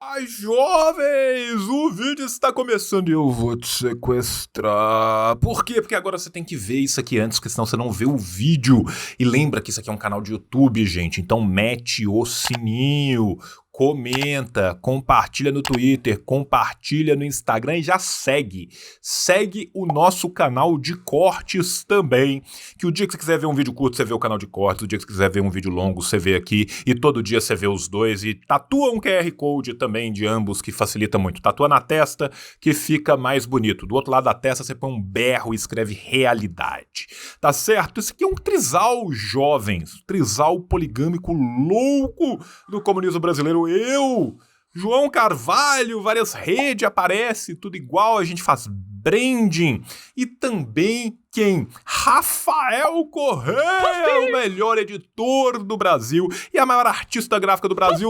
Ai, jovens, o vídeo está começando e eu vou te sequestrar. Por quê? Porque agora você tem que ver isso aqui antes, porque senão você não vê o vídeo. E lembra que isso aqui é um canal de YouTube, gente, então mete o sininho, comenta, compartilha no Twitter, compartilha no Instagram e já segue. Segue o nosso canal de cortes também, que o dia que você quiser ver um vídeo curto, você vê o canal de cortes, o dia que você quiser ver um vídeo longo, você vê aqui, e todo dia você vê os dois, e tatua um QR Code também de ambos, que facilita muito. Tatua na testa, que fica mais bonito. Do outro lado da testa, você põe um berro e escreve realidade. Tá certo? Esse aqui é um trisal, jovens. Trisal poligâmico louco do comunismo brasileiro. Eu, João Carvalho, várias redes aparece, tudo igual, a gente faz branding. E também quem? Rafael Correia, o melhor editor do Brasil e a maior artista gráfica do Brasil,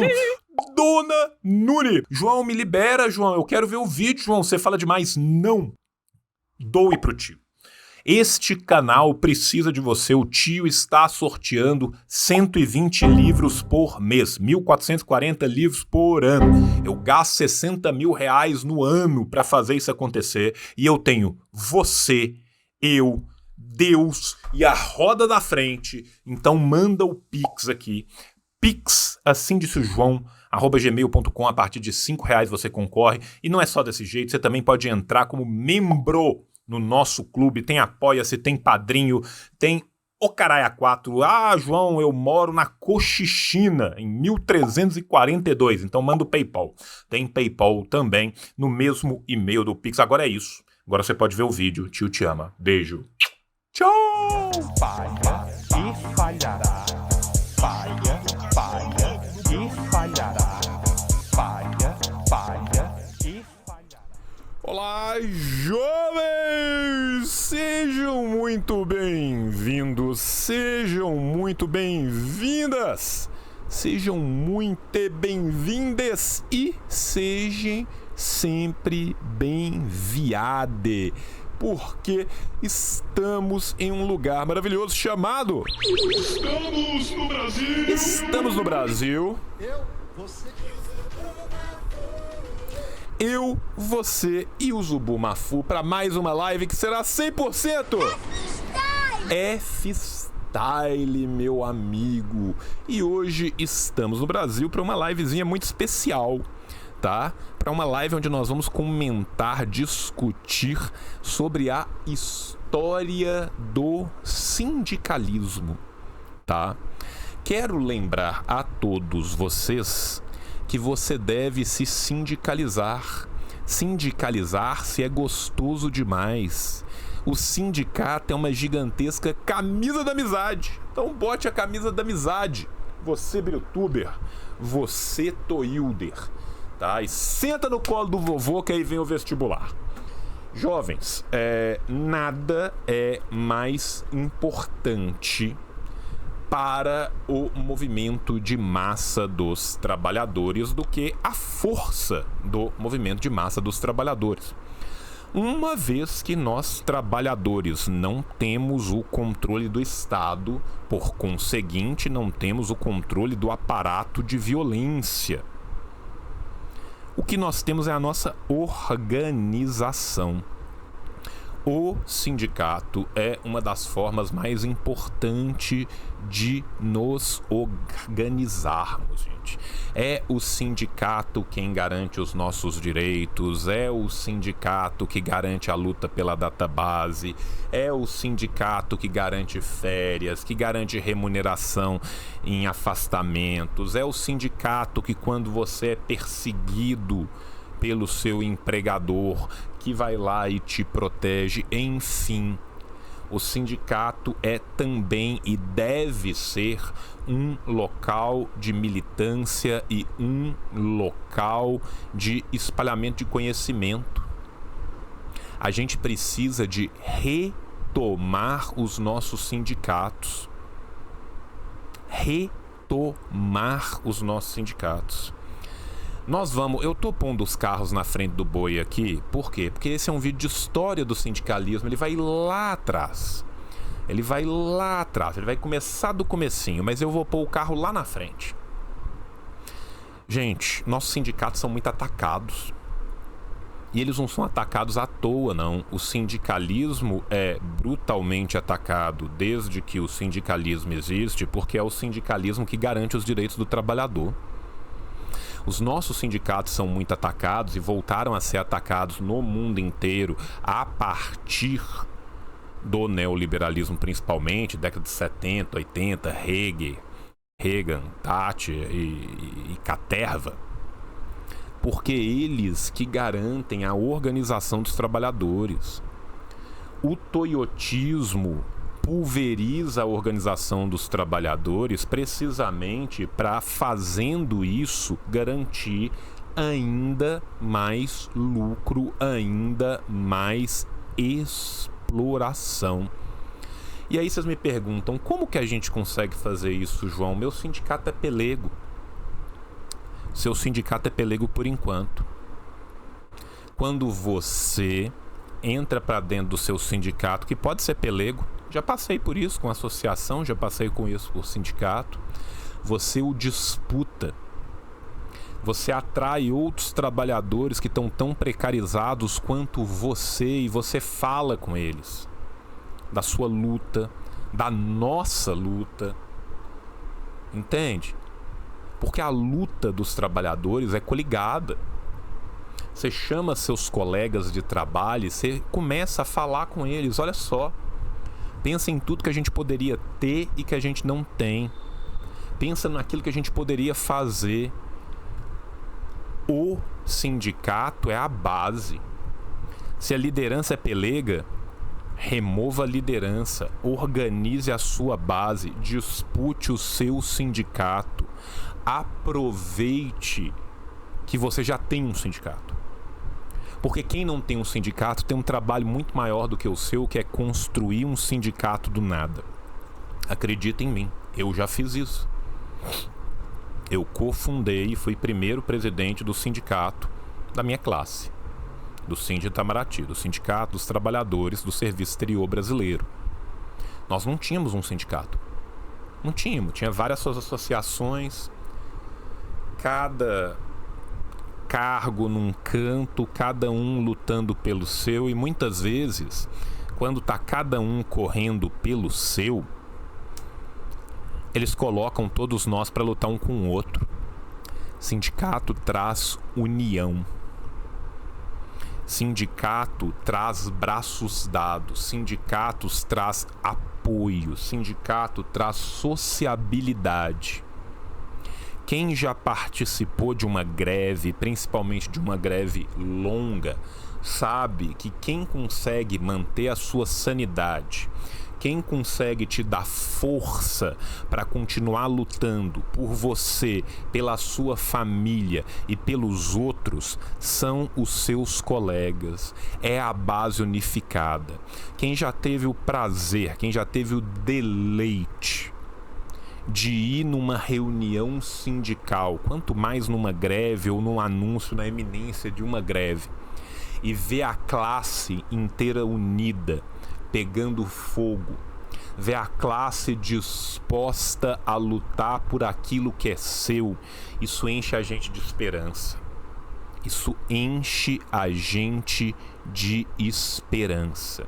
Dona Nuni. João, me libera, João, eu quero ver o vídeo, João, você fala demais. Não. Doe pro tio. Este canal precisa de você. O tio está sorteando 120 livros por mês, 1.440 livros por ano. Eu gasto 60 mil reais no ano para fazer isso acontecer e eu tenho você, eu, Deus e a roda da frente. Então manda o Pix aqui. Pix, assim disse o João, @gmail.com. A partir de R$5 você concorre. E não é só desse jeito, você também pode entrar como membro no nosso clube. Tem Apoia-se, tem Padrinho, tem o Caralho 4. Ah, João, eu moro na Cochichina, em 1342. Então manda o PayPal. Tem PayPal também no mesmo e-mail do Pix. Agora é isso. Agora você pode ver o vídeo. Tio te ama. Beijo. Tchau! Falha e falhará. Falha, falha e falhará. Falha, falha e falhará. Olá, jovens! Sejam muito bem-vindos, sejam muito bem-vindas, sejam muito bem-vindes e sejam sempre bem-viade, porque estamos em um lugar maravilhoso chamado... Estamos no Brasil! Estamos no Brasil. Eu, você e o Zubumafu para mais uma live que será 100% F-Style, meu amigo. E hoje estamos no Brasil para uma livezinha muito especial, tá? Para uma live onde nós vamos comentar, discutir sobre a história do sindicalismo, tá? Quero lembrar a todos vocês que você deve se sindicalizar. Sindicalizar-se é gostoso demais. O sindicato é uma gigantesca camisa da amizade. Então bote a camisa da amizade. Você, Birtuber, você, Toilder, tá? E senta no colo do vovô que aí vem o vestibular. Jovens, nada é mais importante para o movimento de massa dos trabalhadores do que a força do movimento de massa dos trabalhadores. Uma vez que nós, trabalhadores, não temos o controle do Estado, por conseguinte, não temos o controle do aparato de violência. O que nós temos é a nossa organização. O sindicato é uma das formas mais importantes de nos organizarmos, gente. É o sindicato quem garante os nossos direitos, é o sindicato que garante a luta pela database, é o sindicato que garante férias, que garante remuneração em afastamentos, é o sindicato que, quando você é perseguido pelo seu empregador, que vai lá e te protege. Enfim, o sindicato é também e deve ser um local de militância e um local de espalhamento de conhecimento. A gente precisa de retomar os nossos sindicatos. Retomar os nossos sindicatos. Eu tô pondo os carros na frente do boi aqui, por quê? Porque esse é um vídeo de história do sindicalismo, ele vai lá atrás. Ele vai começar do comecinho, mas eu vou pôr o carro lá na frente. Gente, nossos sindicatos são muito atacados. E eles não são atacados à toa, não. O sindicalismo é brutalmente atacado desde que o sindicalismo existe, porque é o sindicalismo que garante os direitos do trabalhador. Os nossos sindicatos são muito atacados e voltaram a ser atacados no mundo inteiro a partir do neoliberalismo, principalmente, década de 70, 80, Reagan, Thatcher e Caterva. Porque eles que garantem a organização dos trabalhadores. O toyotismo pulveriza a organização dos trabalhadores precisamente para, fazendo isso, garantir ainda mais lucro, ainda mais exploração. E aí vocês me perguntam, como que a gente consegue fazer isso, João? Meu sindicato é pelego. Seu sindicato é pelego por enquanto. Quando você entra para dentro do seu sindicato, que pode ser pelego, já passei por isso com associação, já passei com isso por sindicato, você o disputa. Você atrai outros trabalhadores que estão tão precarizados quanto você e você fala com eles da sua luta, da nossa luta. Entende? Porque a luta dos trabalhadores é coligada. Você chama seus colegas de trabalho e você começa a falar com eles. Olha só, pensa em tudo que a gente poderia ter e que a gente não tem. Pensa naquilo que a gente poderia fazer. O sindicato é a base. Se a liderança é pelega, remova a liderança, organize a sua base, dispute o seu sindicato. Aproveite que você já tem um sindicato. Porque quem não tem um sindicato tem um trabalho muito maior do que o seu, que é construir um sindicato do nada. Acredita em mim, eu já fiz isso. Eu cofundei e fui primeiro presidente do sindicato da minha classe, do Sind Itamaraty, do Sindicato dos Trabalhadores do Serviço Exterior Brasileiro. Nós não tínhamos um sindicato. Não tínhamos, tinha várias associações, cada cargo num canto, cada um lutando pelo seu, e muitas vezes, quando tá cada um correndo pelo seu, eles colocam todos nós para lutar um com o outro. Sindicato traz união. Sindicato traz braços dados. Sindicatos traz apoio. Sindicato traz sociabilidade. Quem já participou de uma greve, principalmente de uma greve longa, sabe que quem consegue manter a sua sanidade, quem consegue te dar força para continuar lutando por você, pela sua família e pelos outros, são os seus colegas. É a base unificada. Quem já teve o prazer, quem já teve o deleite de ir numa reunião sindical, quanto mais numa greve ou num anúncio na iminência de uma greve, e ver a classe inteira unida, pegando fogo, ver a classe disposta a lutar por aquilo que é seu, isso enche a gente de esperança. Isso enche a gente de esperança.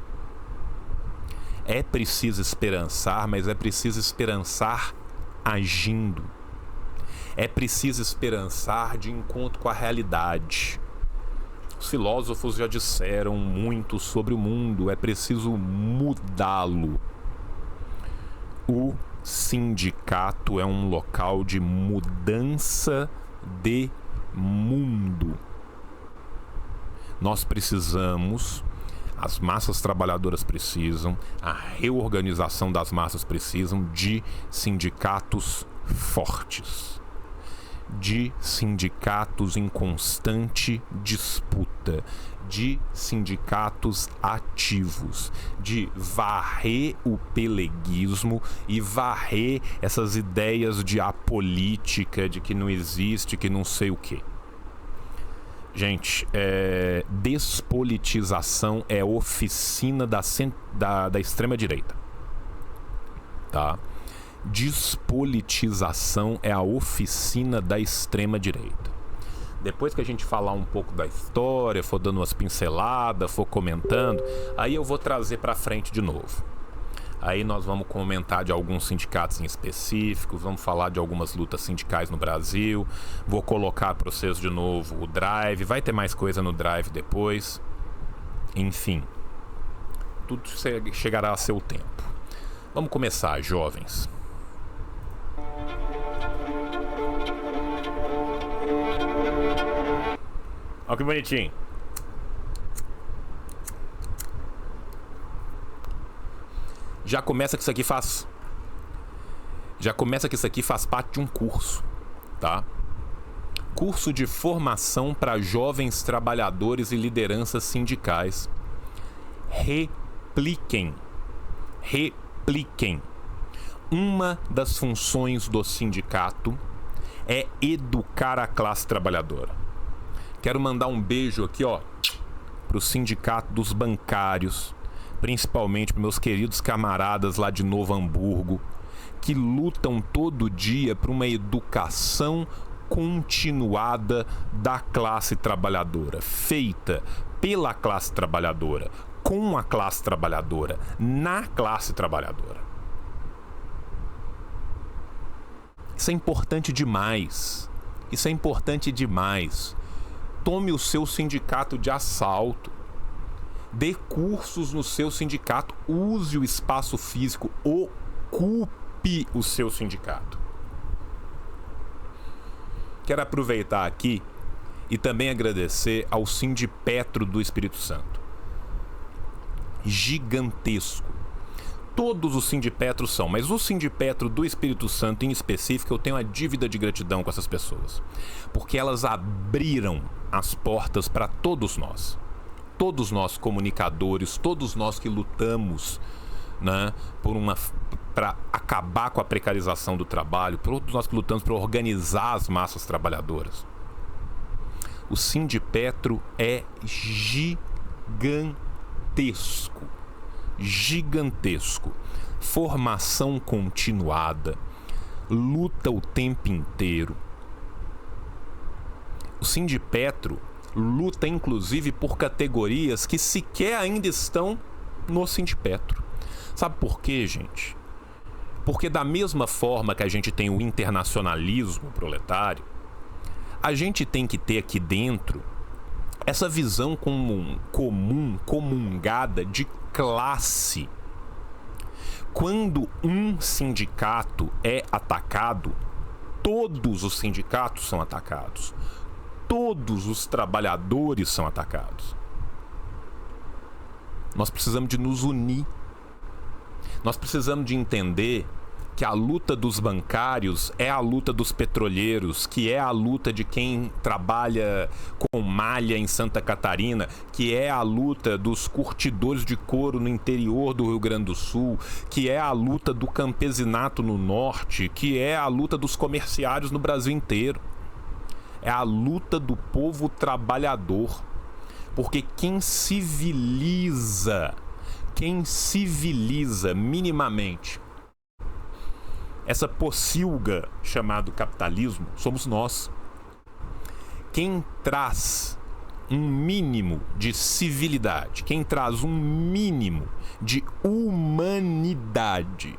É preciso esperançar, mas é preciso esperançar agindo. É preciso esperançar de encontro com a realidade. Os filósofos já disseram muito sobre o mundo, é preciso mudá-lo. O sindicato é um local de mudança de mundo. Nós precisamos, as massas trabalhadoras precisam, a reorganização das massas precisam de sindicatos fortes, de sindicatos em constante disputa, de sindicatos ativos, de varrer o peleguismo e varrer essas ideias de apolítica, de que não existe, que não sei o quê. Gente, despolitização é oficina da extrema-direita, tá? Despolitização é a oficina da extrema-direita. Depois que a gente falar um pouco da história, for dando umas pinceladas, for comentando, aí eu vou trazer pra frente de novo. Aí nós vamos comentar de alguns sindicatos em específicos, vamos falar de algumas lutas sindicais no Brasil, vou colocar para vocês de novo o Drive, vai ter mais coisa no Drive depois. Enfim, tudo chegará a seu tempo. Vamos começar, jovens. Olha que bonitinho. Já começa que isso aqui faz parte de um curso, tá? Curso de formação para jovens trabalhadores e lideranças sindicais. Repliquem. Uma das funções do sindicato é educar a classe trabalhadora. Quero mandar um beijo aqui, ó, pro sindicato dos bancários, principalmente para meus queridos camaradas lá de Novo Hamburgo, que lutam todo dia por uma educação continuada da classe trabalhadora, feita pela classe trabalhadora, com a classe trabalhadora, na classe trabalhadora. Isso é importante demais. Tome o seu sindicato de assalto. Dê cursos no seu sindicato. Use o espaço físico. Ocupe o seu sindicato. Quero aproveitar aqui e também agradecer ao Sindipetro do Espírito Santo. Gigantesco. Todos os Sindipetros são, mas o Sindipetro do Espírito Santo em específico, eu tenho uma dívida de gratidão com essas pessoas. Porque elas abriram as portas para todos nós comunicadores, todos nós que lutamos, né, para acabar com a precarização do trabalho, todos nós que lutamos para organizar as massas trabalhadoras. O Sindipetro é gigantesco. Formação continuada, luta o tempo inteiro. O Sindipetro luta inclusive por categorias que sequer ainda estão no Sindipetro. Sabe por quê, gente? Porque da mesma forma que a gente tem o internacionalismo proletário, a gente tem que ter aqui dentro essa visão comungada de classe. Quando um sindicato é atacado, todos os sindicatos são atacados. Todos os trabalhadores são atacados. Nós precisamos de nos unir. Nós precisamos de entender que a luta dos bancários é a luta dos petroleiros, que é a luta de quem trabalha com malha em Santa Catarina, que é a luta dos curtidores de couro no interior do Rio Grande do Sul, que é a luta do campesinato no norte, que é a luta dos comerciários no Brasil inteiro. É a luta do povo trabalhador. Porque quem civiliza minimamente essa pocilga chamada capitalismo somos nós. Quem traz um mínimo de civilidade, quem traz um mínimo de humanidade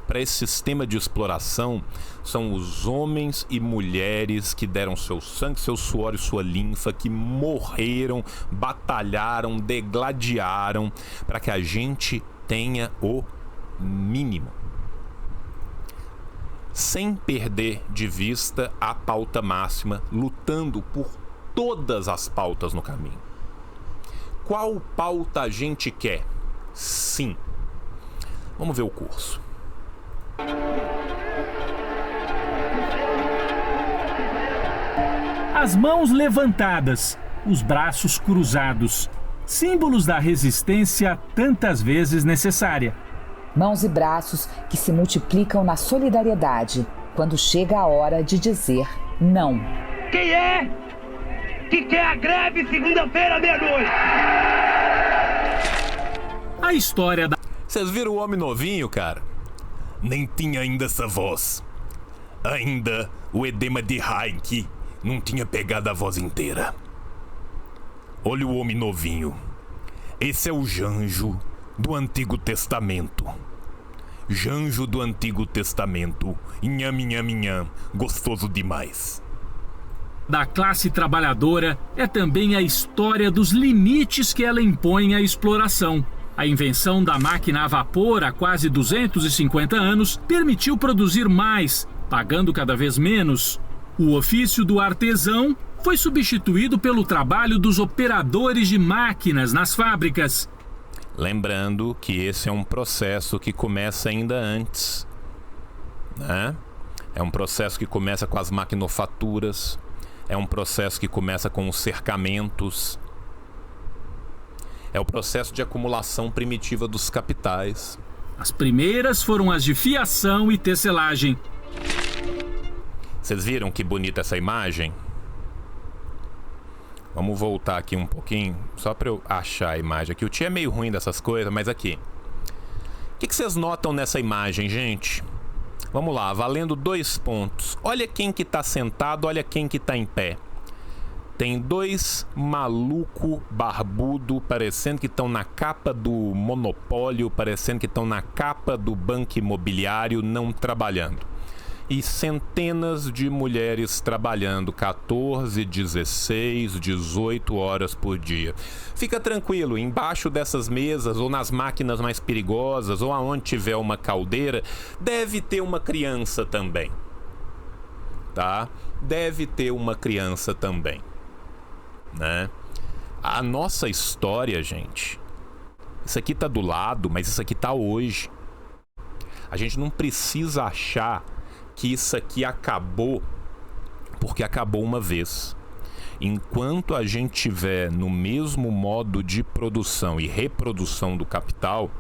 para esse sistema de exploração são os homens e mulheres que deram seu sangue, seu suor e sua linfa, que morreram, batalharam, degladiaram para que a gente tenha o mínimo. Sem perder de vista a pauta máxima, lutando por todas as pautas no caminho. Qual pauta a gente quer? Sim. Vamos ver o curso. As mãos levantadas, os braços cruzados, símbolos da resistência tantas vezes necessária. Mãos e braços que se multiplicam na solidariedade quando chega a hora de dizer não. Quem é que quer a greve segunda-feira, meia-noite? A história da... Vocês viram o homem novinho, cara? nem tinha ainda essa voz. Ainda o edema de Heinck não tinha pegado a voz inteira. Olha o homem novinho. Esse é o Janjo do Antigo Testamento. Janjo do Antigo Testamento. Inham, inham, inham. Gostoso demais. Da classe trabalhadora é também a história dos limites que ela impõe à exploração. A invenção da máquina a vapor há quase 250 anos permitiu produzir mais, pagando cada vez menos. O ofício do artesão foi substituído pelo trabalho dos operadores de máquinas nas fábricas. Lembrando que esse é um processo que começa ainda antes, né? É um processo que começa com as maquinofaturas, é um processo que começa com os cercamentos, é o processo de acumulação primitiva dos capitais. As primeiras foram as de fiação e tecelagem. Vocês viram que bonita essa imagem? Vamos voltar aqui um pouquinho, só para eu achar a imagem aqui. O tio é meio ruim dessas coisas, mas aqui. O que vocês notam nessa imagem, gente? Vamos lá, valendo 2 pontos. Olha quem que tá sentado, olha quem que tá em pé. Tem 2 maluco barbudo, parecendo que estão na capa do Monopólio, parecendo que estão na capa do Banco Imobiliário, não trabalhando. E centenas de mulheres trabalhando 14, 16, 18 horas por dia. Fica tranquilo, embaixo dessas mesas ou nas máquinas mais perigosas ou aonde tiver uma caldeira, deve ter uma criança também. Tá? Deve ter uma criança também, né? A nossa história, gente, isso aqui tá do lado, mas isso aqui tá hoje. A gente não precisa achar que isso aqui acabou porque acabou uma vez. Enquanto a gente tiver no mesmo modo de produção e reprodução do capital,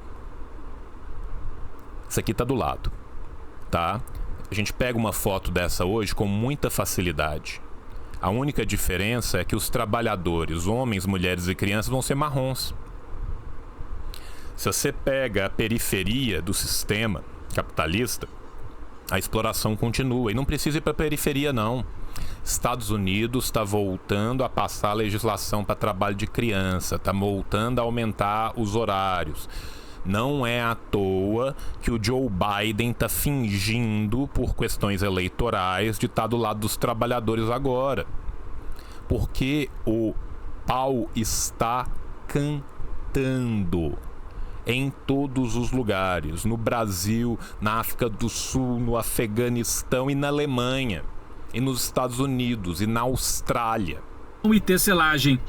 isso aqui tá do lado, tá? A gente pega uma foto dessa hoje com muita facilidade. A única diferença é que os trabalhadores, homens, mulheres e crianças, vão ser marrons. Se você pega a periferia do sistema capitalista, a exploração continua e não precisa ir para a periferia, não. Estados Unidos está voltando a passar a legislação para trabalho de criança, está voltando a aumentar os horários. Não é à toa que o Joe Biden está fingindo, por questões eleitorais, de estar do lado dos trabalhadores agora. Porque o pau está cantando em todos os lugares, no Brasil, na África do Sul, no Afeganistão e na Alemanha, e nos Estados Unidos e na Austrália. E tecelagem.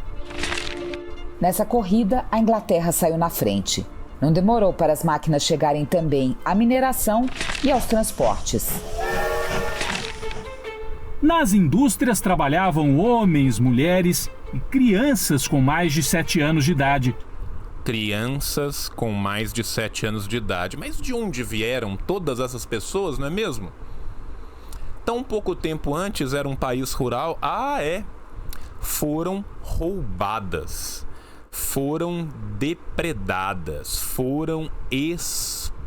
Nessa corrida, a Inglaterra saiu na frente. Não demorou para as máquinas chegarem também à mineração e aos transportes. Nas indústrias trabalhavam homens, mulheres e crianças com mais de 7 anos de idade. Crianças com mais de 7 anos de idade. Mas de onde vieram todas essas pessoas, não é mesmo? Tão pouco tempo antes era um país rural. Ah, é. Foram roubadas, foram depredadas, foram exploradas,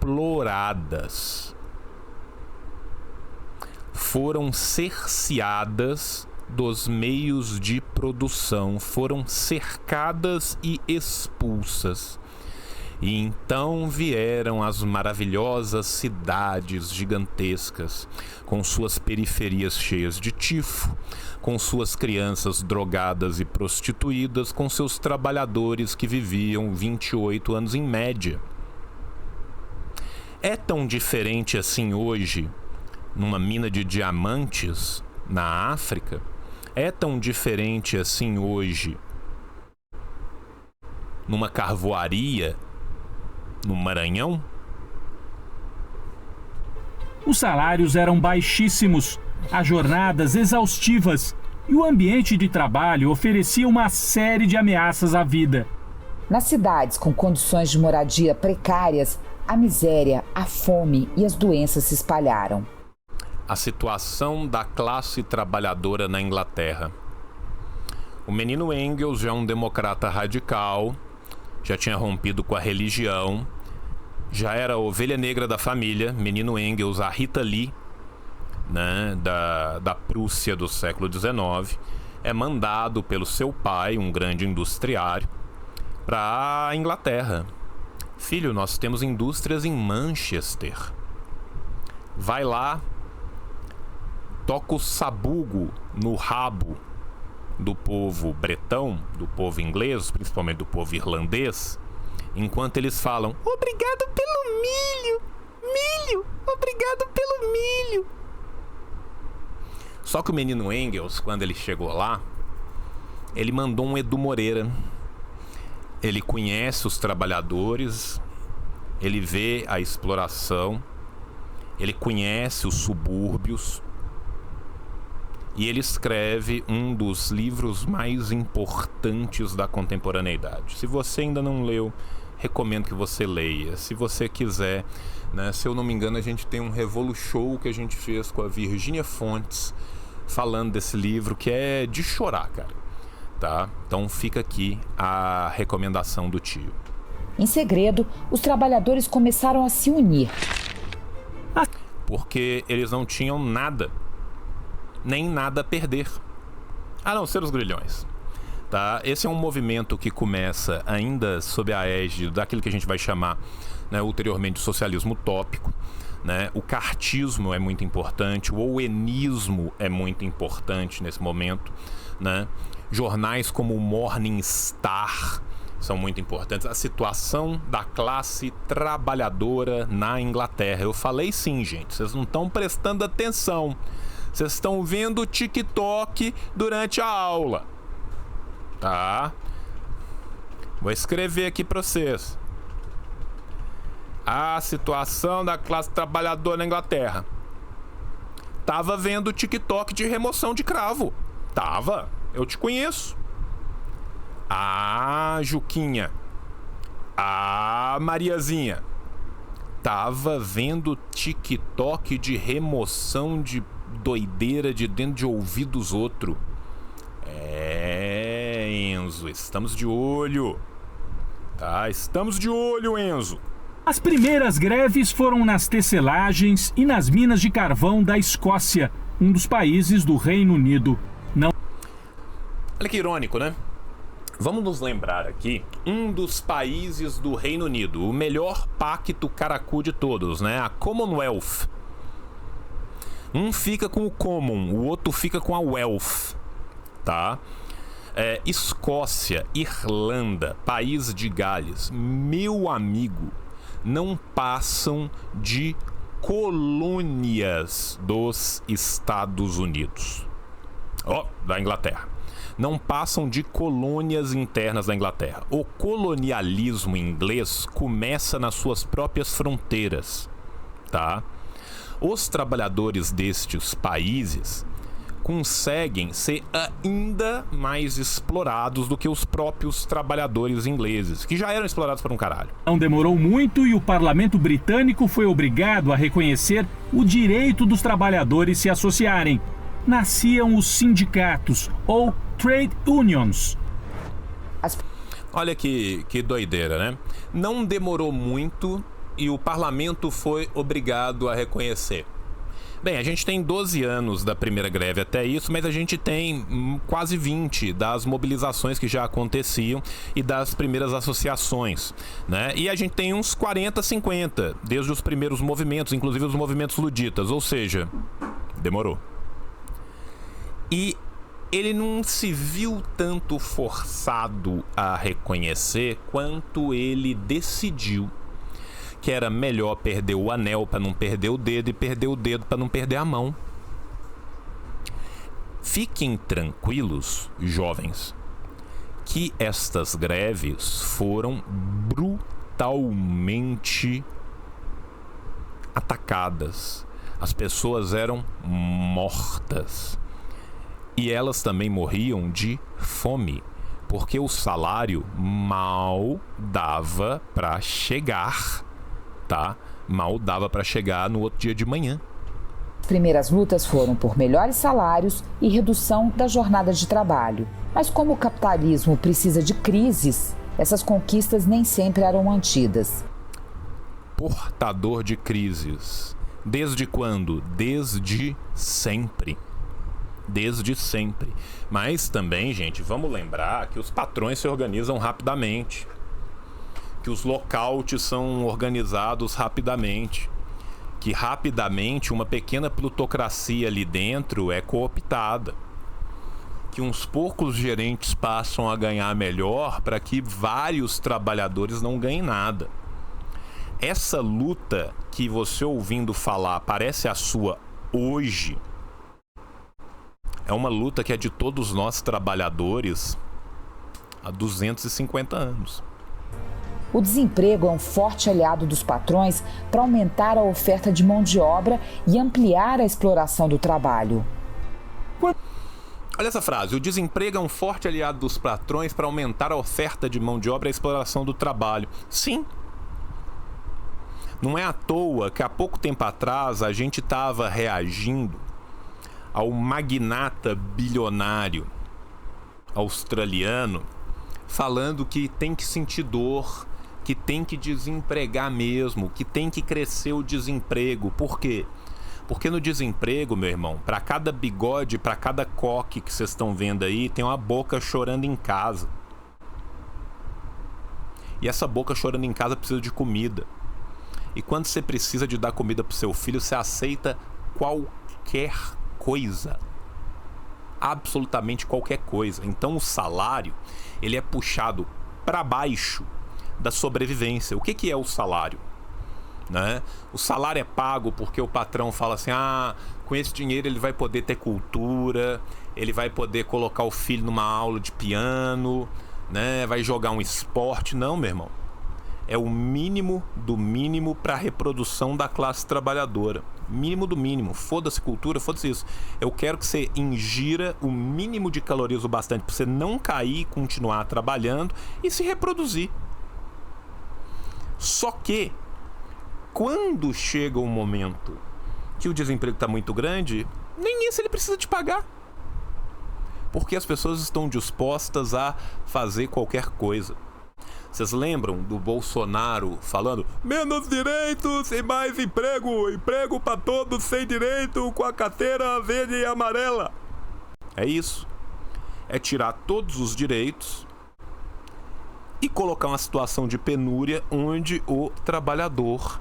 foram cerceadas dos meios de produção, foram cercadas e expulsas. E então vieram as maravilhosas cidades gigantescas, com suas periferias cheias de tifo, com suas crianças drogadas e prostituídas, com seus trabalhadores que viviam 28 anos em média. É tão diferente assim hoje, numa mina de diamantes na África? É tão diferente assim hoje numa carvoaria no Maranhão? Os salários eram baixíssimos, as jornadas exaustivas e o ambiente de trabalho oferecia uma série de ameaças à vida. Nas cidades com condições de moradia precárias, a miséria, a fome e as doenças se espalharam. A situação da classe trabalhadora na Inglaterra. O menino Engels já é um democrata radical, já tinha rompido com a religião, já era a ovelha negra da família, menino Engels, a Rita Lee, né, da Prússia do século XIX, é mandado pelo seu pai, um grande industriário, para a Inglaterra. Filho, nós temos indústrias em Manchester. Vai lá, toca o sabugo no rabo do povo bretão, do povo inglês, principalmente do povo irlandês, enquanto eles falam: obrigado pelo milho, milho, obrigado pelo milho. Só que o menino Engels, quando ele chegou lá, ele mandou um Edu Moreira. Ele conhece os trabalhadores, ele vê a exploração, ele conhece os subúrbios e ele escreve um dos livros mais importantes da contemporaneidade. Se você ainda não leu, recomendo que você leia. Se você quiser, né, se eu não me engano, a gente tem um Revolu Show que a gente fez com a Virgínia Fontes falando desse livro, que é de chorar, cara. Tá? Então fica aqui a recomendação do tio. Em segredo, os trabalhadores começaram a se unir. Porque eles não tinham nada, nem nada a perder, a não ser os grilhões. Tá? Esse é um movimento que começa ainda sob a égide daquilo que a gente vai chamar, né, ulteriormente, de socialismo utópico. Né? O cartismo é muito importante, o owenismo é muito importante nesse momento, né? Jornais como o Morning Star são muito importantes. A situação da classe trabalhadora na Inglaterra. Eu falei sim, gente. Vocês não estão prestando atenção. Vocês estão vendo o TikTok durante a aula. Tá? Vou escrever aqui para vocês. A situação da classe trabalhadora na Inglaterra. Tava vendo o TikTok de remoção de cravo. Tava. Eu te conheço. Ah, Juquinha. Ah, Mariazinha. Tava vendo TikTok de remoção de doideira de dentro de ouvido dos outros. É, Enzo, estamos de olho. Tá, estamos de olho, Enzo. As primeiras greves foram nas tecelagens e nas minas de carvão da Escócia, um dos países do Reino Unido. Olha que irônico, né? Vamos nos lembrar aqui, um dos países do Reino Unido, o melhor pacto caracu de todos, né? A Commonwealth. Um fica com o Common, o outro fica com a Wealth, tá? Escócia, Irlanda, País de Gales, meu amigo, não passam de colônias dos Estados Unidos. Da Inglaterra. Não passam de colônias internas da Inglaterra. O colonialismo inglês começa nas suas próprias fronteiras, tá? Os trabalhadores destes países conseguem ser ainda mais explorados do que os próprios trabalhadores ingleses, que já eram explorados por um caralho. Não demorou muito e o parlamento britânico foi obrigado a reconhecer o direito dos trabalhadores se associarem. Nasciam os sindicatos, ou trade unions. Olha que doideira, né? Não demorou muito e o parlamento foi obrigado a reconhecer. Bem, a gente tem 12 anos da primeira greve até isso, mas a gente tem quase 20 das mobilizações que já aconteciam e das primeiras associações, né? E a gente tem uns 40, 50, desde os primeiros movimentos, inclusive os movimentos luditas, ou seja, demorou. E ele não se viu tanto forçado a reconhecer quanto ele decidiu que era melhor perder o anel para não perder o dedo e perder o dedo para não perder a mão. Fiquem tranquilos, jovens, que estas greves foram brutalmente atacadas. As pessoas eram mortas. E elas também morriam de fome, porque o salário mal dava para chegar, tá? Mal dava para chegar no outro dia de manhã. As primeiras lutas foram por melhores salários e redução da jornada de trabalho. Mas como o capitalismo precisa de crises, essas conquistas nem sempre eram mantidas. portador de crises. Desde quando? Desde sempre. Desde sempre. Mas também, gente, vamos lembrar que os patrões se organizam rapidamente, que os lockouts são organizados rapidamente, que rapidamente uma pequena plutocracia ali dentro é cooptada, que uns poucos gerentes passam a ganhar melhor para que vários trabalhadores não ganhem nada. Essa luta que você ouvindo falar parece a sua hoje, é uma luta que é de todos nós trabalhadores há 250 anos. O desemprego é um forte aliado dos patrões para aumentar a oferta de mão de obra e ampliar a exploração do trabalho. Olha essa frase: o desemprego é um forte aliado dos patrões para aumentar a oferta de mão de obra e a exploração do trabalho. Sim. Não é à toa que há pouco tempo atrás a gente estava reagindo ao magnata bilionário australiano falando que tem que sentir dor, que tem que desempregar mesmo, que tem que crescer o desemprego. Por quê? Porque no desemprego, meu irmão, para cada bigode, para cada coque que vocês estão vendo aí, tem uma boca chorando em casa. E essa boca chorando em casa precisa de comida. E quando você precisa de dar comida pro seu filho, você aceita qualquer coisa. Absolutamente qualquer coisa. Então o salário, ele é puxado para baixo da sobrevivência. O que é o salário? Né? O salário é pago porque o patrão fala assim: com esse dinheiro ele vai poder ter cultura, ele vai poder colocar o filho numa aula de piano, né? Vai jogar um esporte. Não, meu irmão. É o mínimo do mínimo para a reprodução da classe trabalhadora. Mínimo do mínimo. Foda-se cultura, foda-se isso. Eu quero que você ingira o mínimo de calorias o bastante para você não cair e continuar trabalhando e se reproduzir. Só que, quando chega um momento que o desemprego está muito grande, nem isso ele precisa te pagar. Porque as pessoas estão dispostas a fazer qualquer coisa. Vocês lembram do Bolsonaro falando: menos direitos e mais emprego, emprego para todos sem direito, com a carteira verde e amarela? É isso. É tirar todos os direitos e colocar uma situação de penúria onde o trabalhador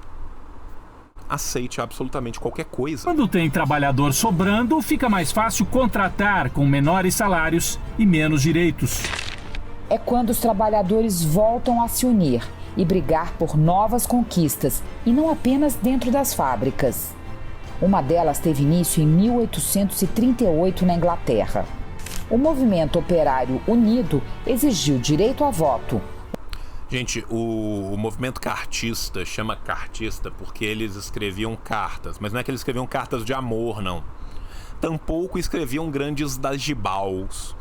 aceite absolutamente qualquer coisa. Quando tem trabalhador sobrando, fica mais fácil contratar com menores salários e menos direitos. É quando os trabalhadores voltam a se unir e brigar por novas conquistas, e não apenas dentro das fábricas. Uma delas teve início em 1838 na Inglaterra. O movimento operário unido exigiu direito a voto. Gente, o movimento cartista chama cartista porque eles escreviam cartas, mas não é que eles escreviam cartas de amor, não. Tampouco escreviam grandes dagibaus.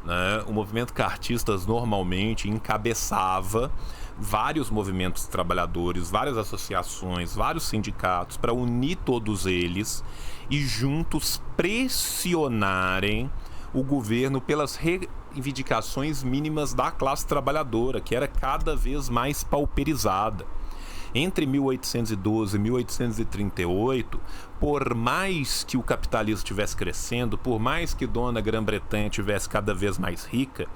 Né? O movimento cartistas normalmente encabeçava vários movimentos trabalhadores, várias associações, vários sindicatos para unir todos eles e juntos pressionarem o governo pelas reivindicações mínimas da classe trabalhadora, que era cada vez mais pauperizada. Entre 1812 e 1838, por mais que o capitalismo estivesse crescendo, por mais que Dona Grã-Bretanha estivesse cada vez mais rica,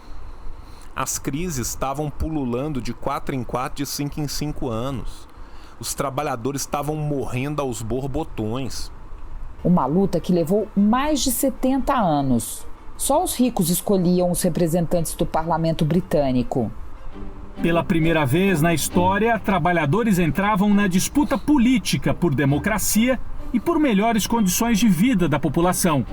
as crises estavam pululando de 4 em 4, de 5 em 5 anos. Os trabalhadores estavam morrendo aos borbotões. Uma luta que levou mais de 70 anos. Só os ricos escolhiam os representantes do parlamento britânico. Pela primeira vez na história, trabalhadores entravam na disputa política por democracia e por melhores condições de vida da população.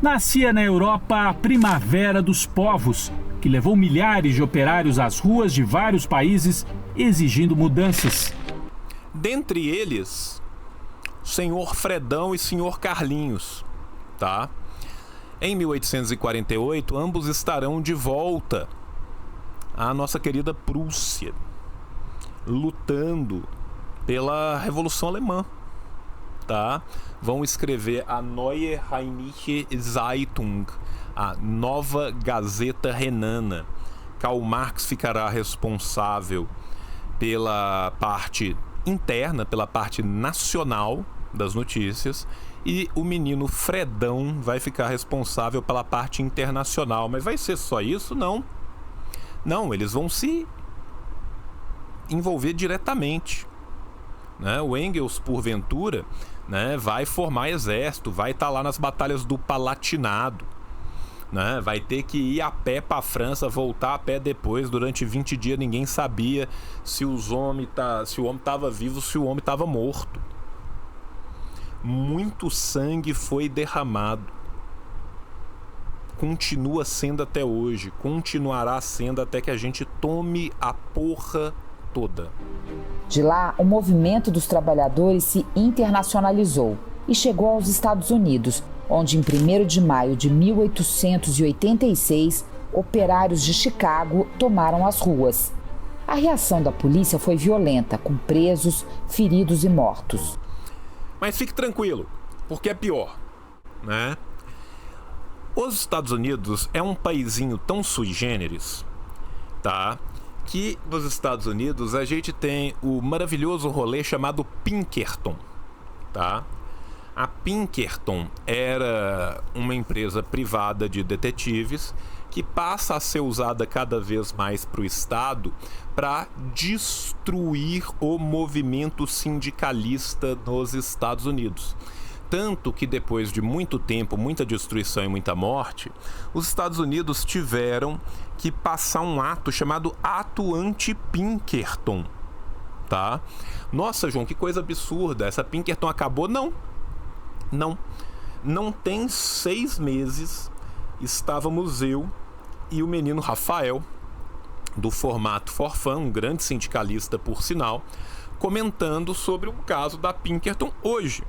Nascia na Europa a Primavera dos Povos, que levou milhares de operários às ruas de vários países exigindo mudanças. Dentre eles, Senhor Fredão e Senhor Carlinhos, tá? Em 1848, ambos estarão de volta à nossa querida Prússia, lutando pela Revolução Alemã, tá? Vão escrever a Neue Rheinische Zeitung, a Nova Gazeta Renana. Karl Marx ficará responsável pela parte interna, pela parte nacional das notícias, e o menino Fredão vai ficar responsável pela parte internacional. Mas vai ser só isso? Não. Não, eles vão se envolver diretamente, né? O Engels, porventura, né, vai formar exército, vai estar lá nas batalhas do Palatinado, né? Vai ter que ir a pé para a França, voltar a pé depois. Durante 20 dias ninguém sabia se o homem estava vivo, se o homem estava morto. Muito sangue foi derramado. Continua sendo até hoje, continuará sendo até que a gente tome a porra toda. De lá, o movimento dos trabalhadores se internacionalizou e chegou aos Estados Unidos, onde em 1º de maio de 1886, operários de Chicago tomaram as ruas. A reação da polícia foi violenta, com presos, feridos e mortos. Mas fique tranquilo, porque é pior, né? Os Estados Unidos é um paizinho tão sui generis, tá? Que nos Estados Unidos a gente tem o maravilhoso rolê chamado Pinkerton, tá? A Pinkerton era uma empresa privada de detetives que passa a ser usada cada vez mais para o Estado para destruir o movimento sindicalista nos Estados Unidos. Tanto que depois de muito tempo, muita destruição e muita morte, os Estados Unidos tiveram que passar um ato chamado Ato Anti-Pinkerton, tá? Nossa, João, que coisa absurda, essa Pinkerton acabou? Não. Não tem 6 meses, estávamos eu e o menino Rafael, do Formato For Fun, um grande sindicalista por sinal, comentando sobre o caso da Pinkerton hoje.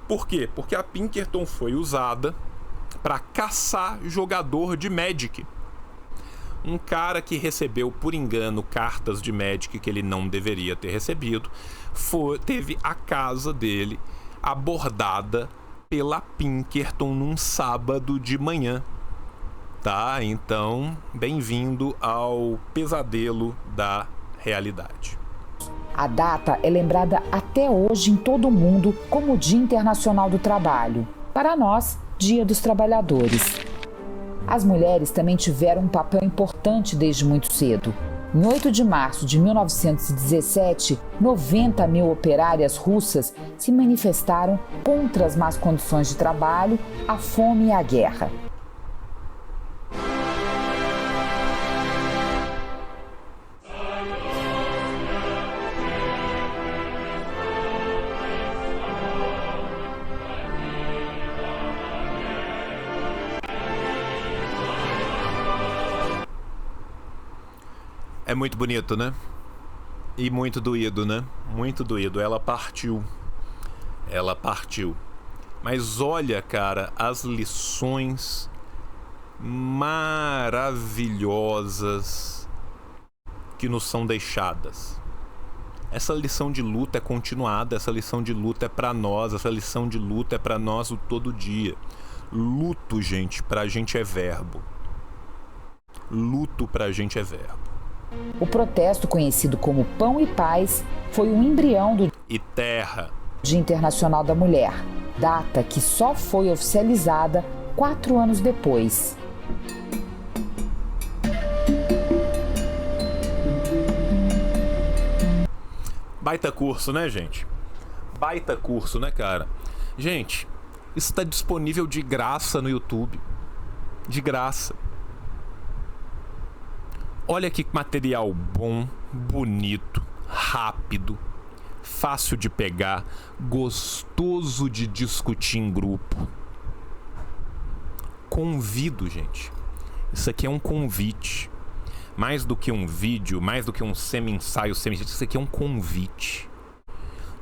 Por quê? Porque a Pinkerton foi usada para caçar jogador de Magic. Um cara que recebeu por engano cartas de Magic que ele não deveria ter recebido, teve a casa dele abordada pela Pinkerton num sábado de manhã. Tá? Então, bem-vindo ao pesadelo da realidade. A data é lembrada até hoje em todo o mundo como o Dia Internacional do Trabalho. Para nós, Dia dos Trabalhadores. As mulheres também tiveram um papel importante desde muito cedo. Em 8 de março de 1917, 90 mil operárias russas se manifestaram contra as más condições de trabalho, a fome e a guerra. É muito bonito, né? E muito doído, né? Muito doído. Ela partiu. Mas olha, cara, as lições maravilhosas que nos são deixadas. Essa lição de luta é continuada, essa lição de luta é pra nós, essa lição de luta é pra nós o todo dia. Luto, gente, pra gente é verbo. Luto pra gente é verbo. O protesto, conhecido como Pão e Paz, foi um embrião do E terra. Dia Internacional da Mulher, data que só foi oficializada 4 anos depois. Baita curso, né, gente? Baita curso, né, cara? Gente, isso está disponível de graça no YouTube. De graça. Olha que material bom, bonito, rápido, fácil de pegar, gostoso de discutir em grupo. Convido, gente. Isso aqui é um convite. Mais do que um vídeo, mais do que um semi-ensaio, isso aqui é um convite.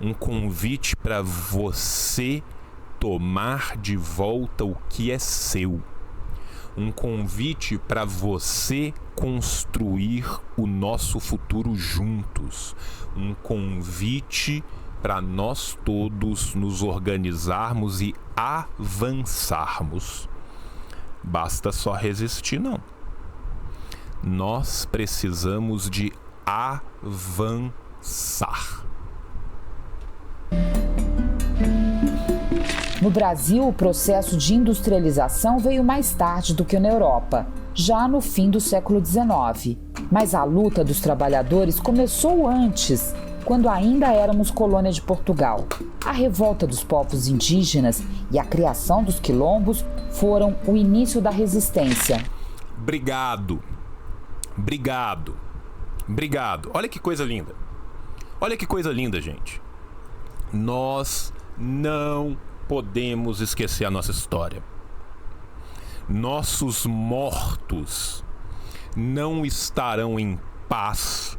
Um convite para você tomar de volta o que é seu. Um convite para você construir o nosso futuro juntos. Um convite para nós todos nos organizarmos e avançarmos. Basta só resistir, não. Nós precisamos de avançar. No Brasil, o processo de industrialização veio mais tarde do que na Europa, já no fim do século XIX. Mas a luta dos trabalhadores começou antes, quando ainda éramos colônia de Portugal. A revolta dos povos indígenas e a criação dos quilombos foram o início da resistência. Obrigado. Olha que coisa linda. Olha que coisa linda, gente. Nós não podemos esquecer a nossa história. Nossos mortos não estarão em paz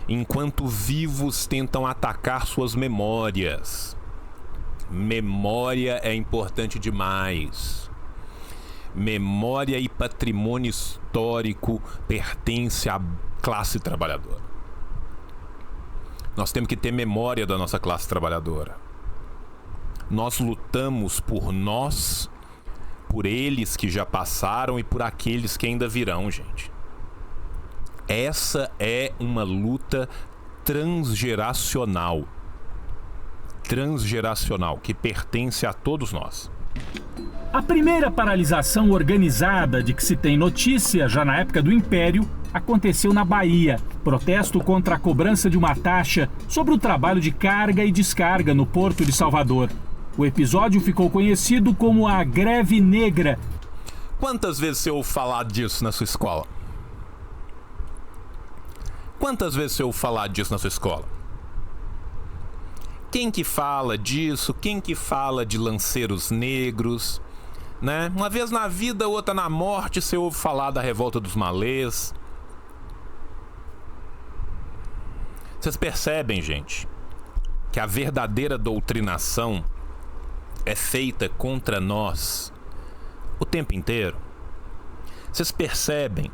enquanto vivos tentam atacar suas memórias. Memória é importante demais. Memória e patrimônio histórico pertence à classe trabalhadora. Nós temos que ter memória da nossa classe trabalhadora. Nós lutamos por nós, por eles que já passaram e por aqueles que ainda virão, gente. Essa é uma luta transgeracional. Que pertence a todos nós. A primeira paralisação organizada de que se tem notícia, já na época do Império, aconteceu na Bahia. Protesto contra a cobrança de uma taxa sobre o trabalho de carga e descarga no Porto de Salvador. O episódio ficou conhecido como a Greve Negra. Quantas vezes você ouviu falar disso na sua escola? Quem que fala disso? Quem que fala de lanceiros negros? Né? Uma vez na vida, outra na morte, você ouve falar da revolta dos malês. Vocês percebem, gente, que a verdadeira doutrinação é feita contra nós o tempo inteiro? Vocês percebem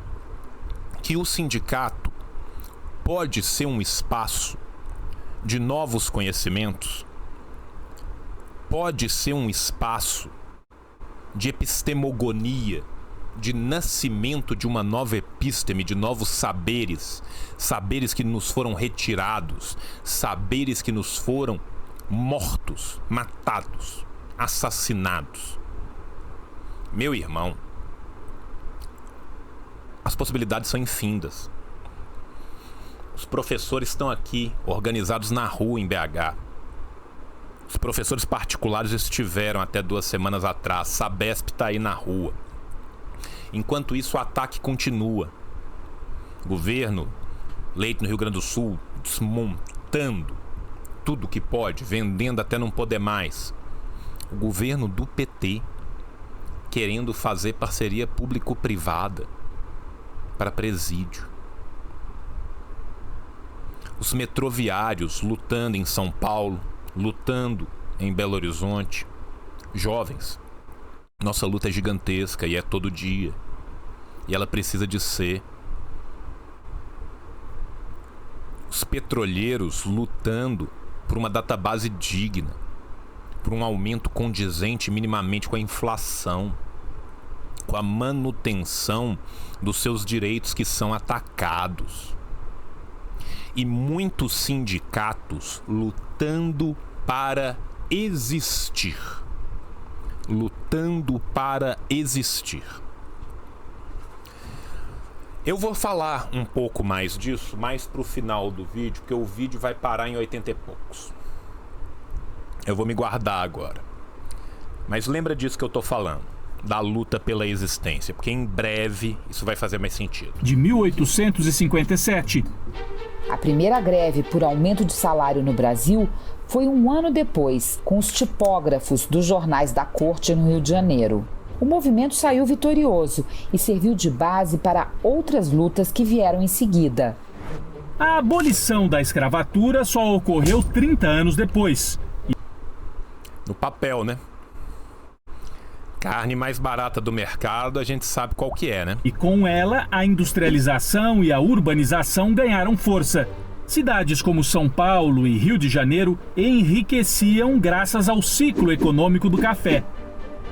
que o sindicato pode ser um espaço de novos conhecimentos? Pode ser um espaço de epistemogonia, de nascimento de uma nova epísteme, de novos saberes, saberes que nos foram retirados, saberes que nos foram mortos, matados, assassinados. Meu irmão, as possibilidades são infindas. Os professores estão aqui, organizados na rua em BH. Os professores particulares estiveram até 2 semanas atrás. Sabesp está aí na rua. Enquanto isso, o ataque continua. Governo, Leite no Rio Grande do Sul, desmontando tudo que pode, vendendo até não poder mais. O governo do PT querendo fazer parceria público-privada para presídio. Os metroviários lutando em São Paulo, lutando em Belo Horizonte. Jovens, nossa luta é gigantesca e é todo dia. E ela precisa de ser. Os petroleiros lutando por uma database digna, por um aumento condizente minimamente com a inflação, com a manutenção dos seus direitos que são atacados. E muitos sindicatos lutando para existir. Eu vou falar um pouco mais disso, mais pro final do vídeo, porque o vídeo vai parar em 80 e poucos. Eu vou me guardar agora. Mas lembra disso que eu tô falando, da luta pela existência, porque em breve isso vai fazer mais sentido. De 1857. A primeira greve por aumento de salário no Brasil foi 1 ano depois, com os tipógrafos dos jornais da corte no Rio de Janeiro. O movimento saiu vitorioso e serviu de base para outras lutas que vieram em seguida. A abolição da escravatura só ocorreu 30 anos depois. No papel, né? Carne mais barata do mercado, a gente sabe qual que é, né? E com ela, a industrialização e a urbanização ganharam força. Cidades como São Paulo e Rio de Janeiro enriqueciam graças ao ciclo econômico do café.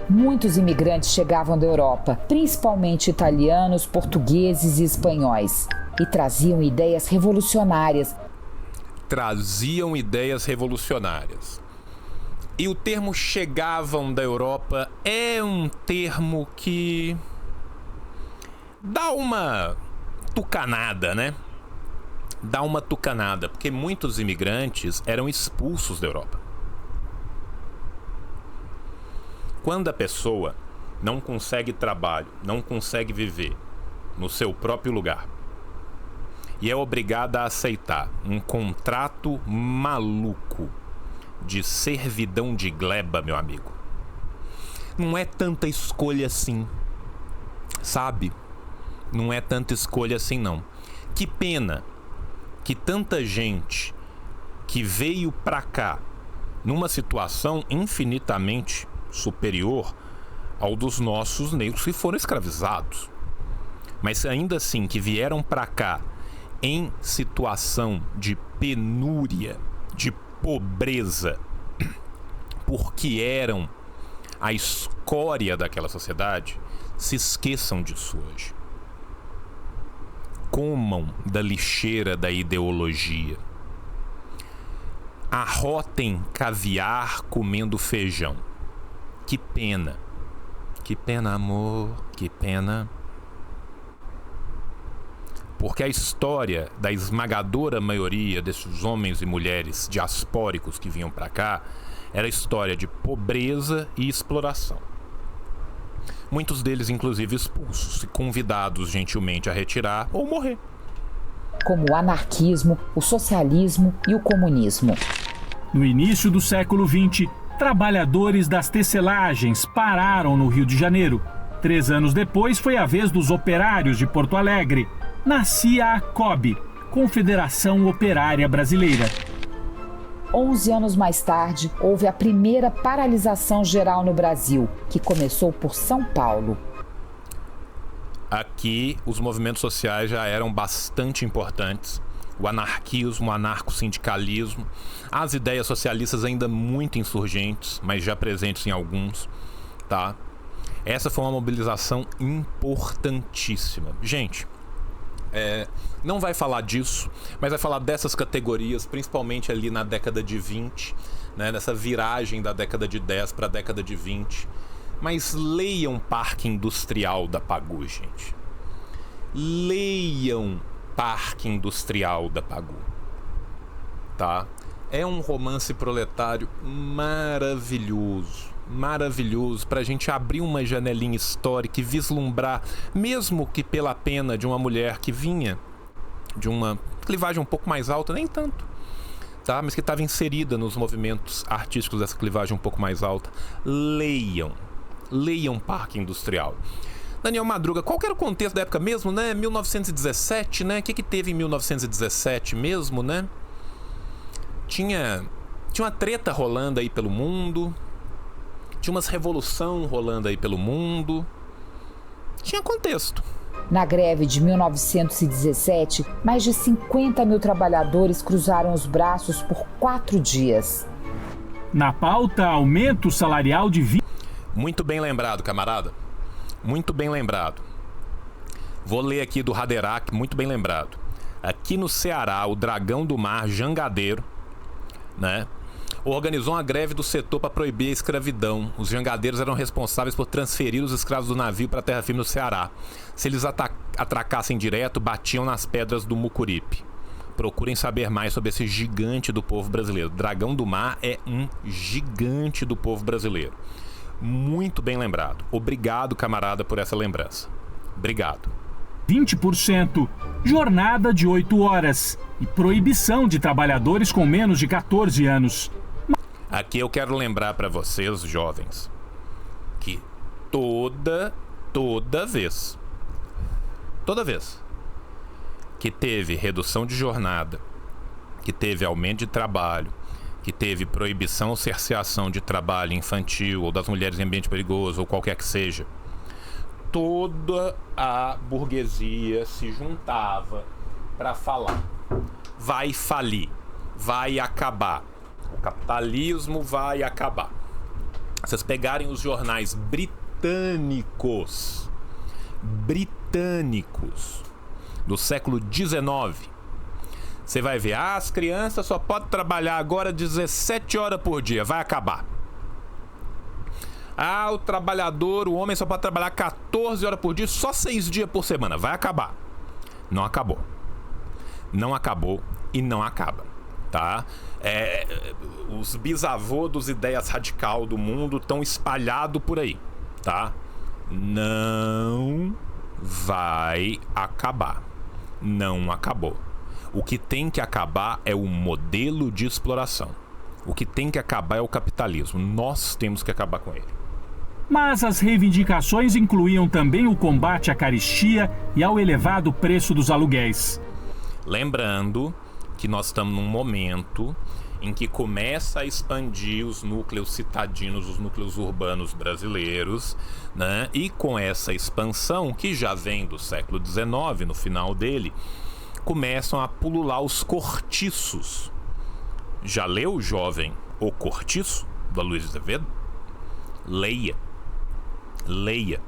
Muitos imigrantes chegavam da Europa, principalmente italianos, portugueses e espanhóis, e traziam ideias revolucionárias. E o termo chegavam da Europa é um termo que dá uma tucanada, né? Dá uma tucanada, porque muitos imigrantes eram expulsos da Europa. Quando a pessoa não consegue trabalho, não consegue viver no seu próprio lugar e é obrigada a aceitar um contrato maluco de servidão de gleba, meu amigo, não é tanta escolha assim, sabe? Não é tanta escolha assim, não. Que pena que tanta gente que veio pra cá numa situação infinitamente superior ao dos nossos negros que foram escravizados, mas ainda assim que vieram pra cá em situação de penúria, de pobreza, porque eram a escória daquela sociedade, se esqueçam disso hoje. Comam da lixeira da ideologia. Arrotem caviar comendo feijão. Que pena. Que pena, amor. Que pena. Porque a história da esmagadora maioria desses homens e mulheres diaspóricos que vinham para cá era história de pobreza e exploração. Muitos deles, inclusive, expulsos e convidados gentilmente a retirar ou morrer. Como o anarquismo, o socialismo e o comunismo. No início do século XX, trabalhadores das tecelagens pararam no Rio de Janeiro. 3 anos depois foi a vez dos operários de Porto Alegre. Nascia a COB, Confederação Operária Brasileira. 11 anos mais tarde, houve a primeira paralisação geral no Brasil, que começou por São Paulo. Aqui, os movimentos sociais já eram bastante importantes. O anarquismo, o anarcossindicalismo, as ideias socialistas ainda muito insurgentes, mas já presentes em alguns, tá? Essa foi uma mobilização importantíssima. Gente, não vai falar disso, mas vai falar dessas categorias, principalmente ali na década de 20, né, nessa viragem da década de 10 para a década de 20. Mas leiam Parque Industrial da Pagu, gente. Leiam Parque Industrial da Pagu, tá? É um romance proletário maravilhoso. Maravilhoso, pra gente abrir uma janelinha histórica e vislumbrar, mesmo que pela pena de uma mulher que vinha de uma clivagem um pouco mais alta, nem tanto, tá? Mas que estava inserida nos movimentos artísticos dessa clivagem um pouco mais alta. Leiam Parque Industrial. Daniel Madruga, qual que era o contexto da época mesmo, né? 1917, né? O que teve em 1917 mesmo, né? Tinha uma treta rolando aí pelo mundo. Tinha umas revolução rolando aí pelo mundo. Tinha contexto. Na greve de 1917, mais de 50 mil trabalhadores cruzaram os braços por 4 dias. Na pauta, aumento salarial de 20%. Muito bem lembrado, camarada. Muito bem lembrado. Vou ler aqui do Raderac, muito bem lembrado. Aqui no Ceará, o Dragão do Mar, Jangadeiro, né, organizou uma greve do setor para proibir a escravidão. Os jangadeiros eram responsáveis por transferir os escravos do navio para a terra firme no Ceará. Se eles atracassem direto, batiam nas pedras do Mucuripe. Procurem saber mais sobre esse gigante do povo brasileiro. Dragão do Mar é um gigante do povo brasileiro. Muito bem lembrado. Obrigado, camarada, por essa lembrança. Obrigado. 20%, jornada de 8 horas e proibição de trabalhadores com menos de 14 anos. Aqui eu quero lembrar para vocês, jovens, que toda vez que teve redução de jornada, que teve aumento de trabalho, que teve proibição ou cerceação de trabalho infantil ou das mulheres em ambiente perigoso ou qualquer que seja, toda a burguesia se juntava para falar: vai falir, vai acabar, o capitalismo vai acabar. Vocês pegarem os jornais britânicos do século XIX, você vai ver: as crianças só podem trabalhar agora 17 horas por dia, vai acabar. Ah, o trabalhador, o homem só pode trabalhar 14 horas por dia, só 6 dias por semana. Vai acabar. Não acabou. Não acabou e não acaba, tá? Os bisavôs dos ideias radical do mundo estão espalhados por aí, tá? Não vai acabar. Não acabou. O que tem que acabar é o modelo de exploração. O que tem que acabar é o capitalismo. Nós temos que acabar com ele. Mas as reivindicações incluíam também o combate à carestia e ao elevado preço dos aluguéis. Lembrando que nós estamos num momento em que começa a expandir os núcleos citadinos, os núcleos urbanos brasileiros, né? E com essa expansão, que já vem do século XIX, no final dele, começam a pulular os cortiços. Já leu, jovem, O Cortiço, do Aloysio Azevedo? Leia. Leia.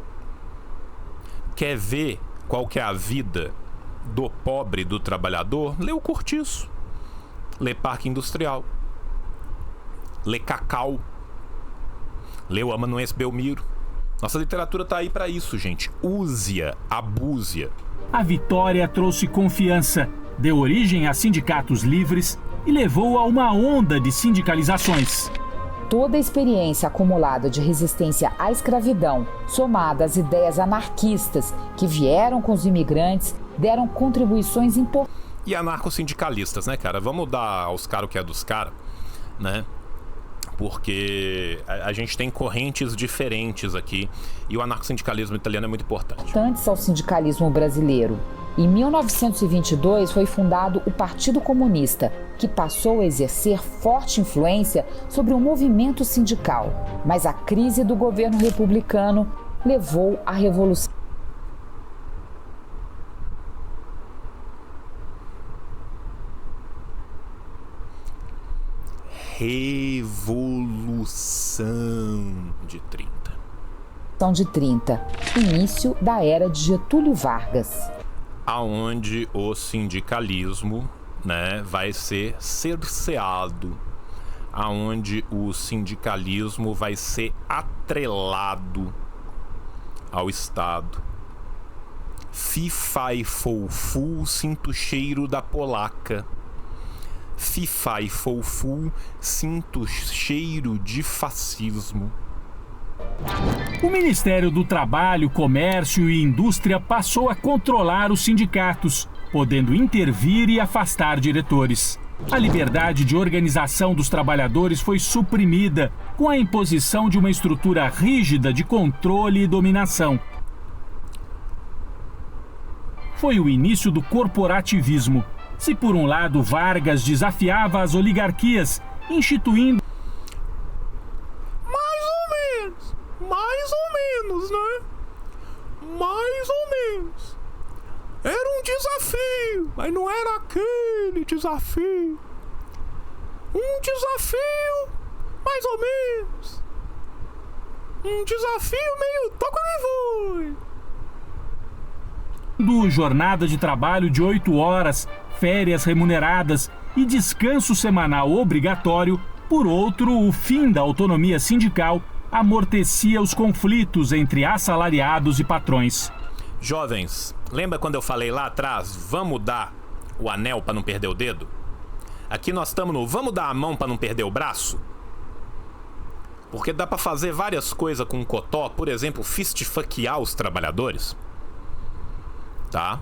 Quer ver qual que é a vida do pobre, do trabalhador? Lê O Cortiço. Lê Parque Industrial. Lê Cacau. Lê o Amanuense Belmiro. Nossa literatura tá aí para isso, gente. Use-a, abuse-a. A vitória trouxe confiança, deu origem a sindicatos livres e levou a uma onda de sindicalizações. Toda a experiência acumulada de resistência à escravidão, somada às ideias anarquistas que vieram com os imigrantes, deram contribuições importantes. E anarcossindicalistas, né, cara? Vamos dar aos caras o que é dos caras, né? Porque a gente tem correntes diferentes aqui e o anarcossindicalismo italiano é muito importante. Antes ao sindicalismo brasileiro. Em 1922 foi fundado o Partido Comunista, que passou a exercer forte influência sobre o movimento sindical. Mas a crise do governo republicano levou à Revolução. Revolução de 30. De 30, início da era de Getúlio Vargas. Aonde o sindicalismo, né, vai ser cerceado, aonde o sindicalismo vai ser atrelado ao Estado. Fifai foufu, sinto o cheiro da polaca. Fifai foufu, sinto cheiro de fascismo. O Ministério do Trabalho, Comércio e Indústria passou a controlar os sindicatos, podendo intervir e afastar diretores. A liberdade de organização dos trabalhadores foi suprimida com a imposição de uma estrutura rígida de controle e dominação. Foi o início do corporativismo. Se por um lado Vargas desafiava as oligarquias, instituindo mais ou menos, né? Mais ou menos. Era um desafio, mas não era aquele desafio. Um desafio, mais ou menos. Um desafio meio toca-me-voe. Jornada de trabalho de 8 horas, férias remuneradas e descanso semanal obrigatório. Por outro, o fim da autonomia sindical amortecia os conflitos entre assalariados e patrões. Jovens, lembra quando eu falei lá atrás, vamos dar o anel para não perder o dedo? Aqui nós estamos no vamos dar a mão para não perder o braço? Porque dá para fazer várias coisas com o cotó, por exemplo, fistfuckear os trabalhadores. Tá?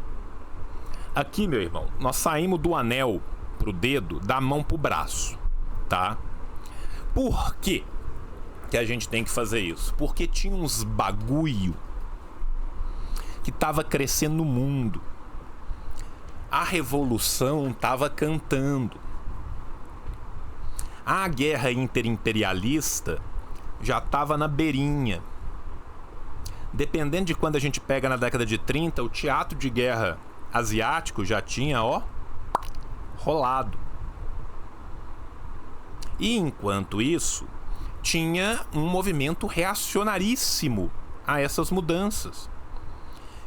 Aqui, meu irmão, nós saímos do anel pro dedo, da mão pro braço, tá? Por quê que a gente tem que fazer isso? Porque tinha uns bagulho que tava crescendo no mundo. A revolução tava cantando. A guerra interimperialista já tava na beirinha. Dependendo de quando a gente pega na década de 30, o teatro de guerra asiático já tinha, rolado. E enquanto isso, tinha um movimento reacionaríssimo a essas mudanças,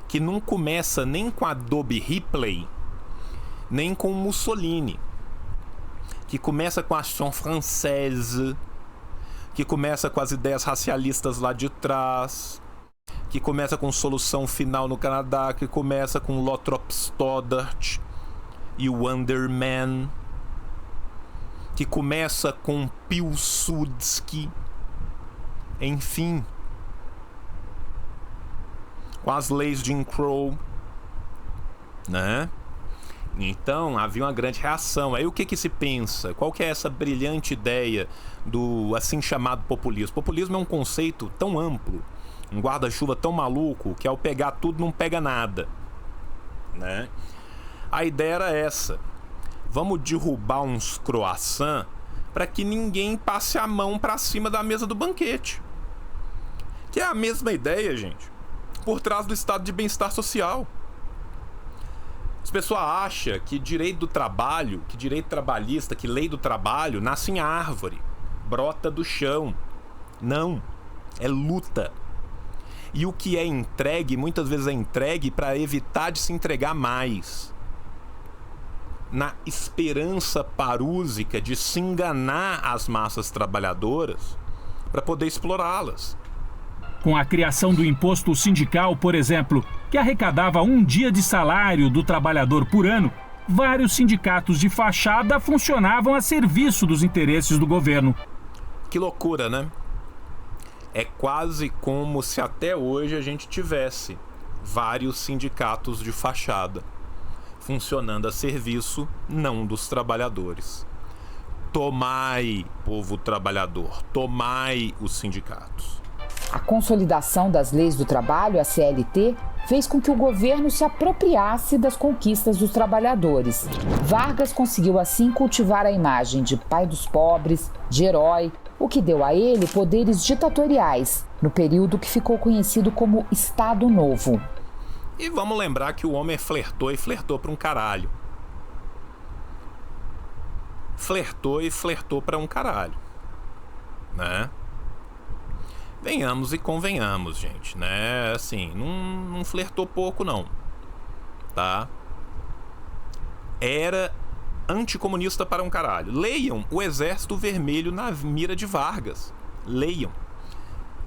que não começa nem com Adobe Ripley, nem com Mussolini, que começa com a Action Française, que começa com as ideias racialistas lá de trás, que começa com Solução Final no Canadá, que começa com Lothrop Stoddart e Wonder Man, que começa com Pilsudski, enfim, com as leis de Jim Crow, né? Então havia uma grande reação. Aí o que se pensa? Qual que é essa brilhante ideia do assim chamado populismo? Populismo é um conceito tão amplo, um guarda-chuva tão maluco, que ao pegar tudo não pega nada, né? A ideia era essa: vamos derrubar uns croissants para que ninguém passe a mão para cima da mesa do banquete. Que é a mesma ideia, gente, por trás do estado de bem-estar social. As pessoas acham que direito do trabalho, que direito trabalhista, que lei do trabalho nasce em árvore, brota do chão. Não, é luta. E o que é entregue, muitas vezes é entregue para evitar de se entregar mais, na esperança parúsica de se enganar as massas trabalhadoras para poder explorá-las. Com a criação do imposto sindical, por exemplo, que arrecadava um dia de salário do trabalhador por ano, vários sindicatos de fachada funcionavam a serviço dos interesses do governo. Que loucura, né? É quase como se até hoje a gente tivesse vários sindicatos de fachada funcionando a serviço não dos trabalhadores. Tomai, povo trabalhador, tomai os sindicatos. A consolidação das leis do trabalho, a CLT, fez com que o governo se apropriasse das conquistas dos trabalhadores. Vargas conseguiu assim cultivar a imagem de pai dos pobres, de herói, o que deu a ele poderes ditatoriais, no período que ficou conhecido como Estado Novo. E vamos lembrar que o homem flertou e flertou pra um caralho. Flertou e flertou pra um caralho, né? Venhamos e convenhamos, gente, né? Assim, não flertou pouco, não, tá? Era anticomunista para um caralho. Leiam O Exército Vermelho na Mira de Vargas. Leiam.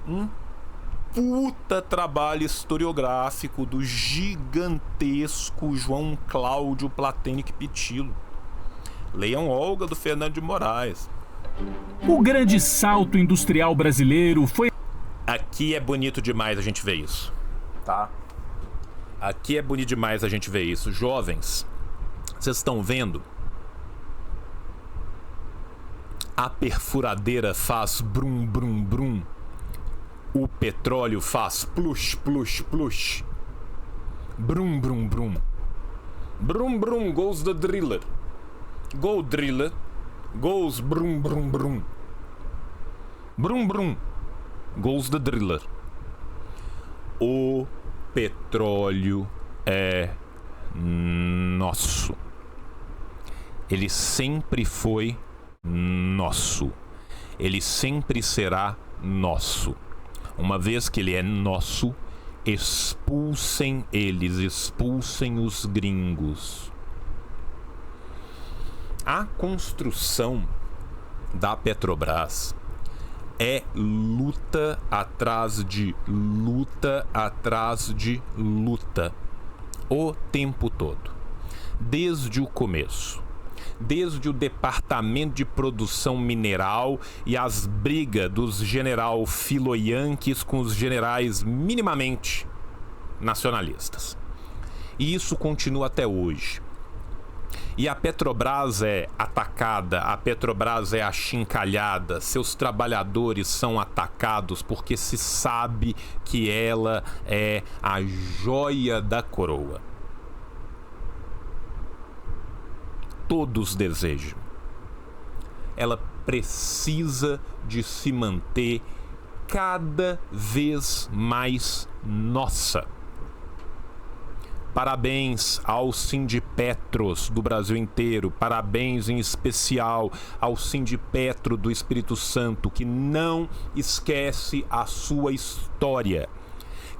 Um puta trabalho historiográfico do gigantesco João Cláudio Platenic Pitilo. Leiam Olga, do Fernando de Moraes. O grande salto industrial brasileiro foi... Aqui é bonito demais a gente ver isso, tá? Aqui é bonito demais a gente ver isso. Jovens, vocês estão vendo? A perfuradeira faz brum, brum, brum. O petróleo faz plush, plush, plush. Brum, brum, brum. Brum, brum, goes the driller. Go driller. Goes brum, brum, brum. Brum, brum. Goes the driller. O petróleo é nosso. Ele sempre foi nosso. Ele sempre será nosso. Uma vez que ele é nosso, expulsem eles, expulsem os gringos. A construção da Petrobras é luta atrás de luta atrás de luta o tempo todo, desde o começo, desde o departamento de produção mineral e as brigas dos general filo-yankees com os generais minimamente nacionalistas. E isso continua até hoje. E a Petrobras é atacada, a Petrobras é achincalhada, seus trabalhadores são atacados porque se sabe que ela é a joia da coroa. Todos desejam. Ela precisa de se manter cada vez mais nossa. Parabéns ao Sindipetros do Brasil inteiro, parabéns em especial ao Sindipetro do Espírito Santo, que não esquece a sua história,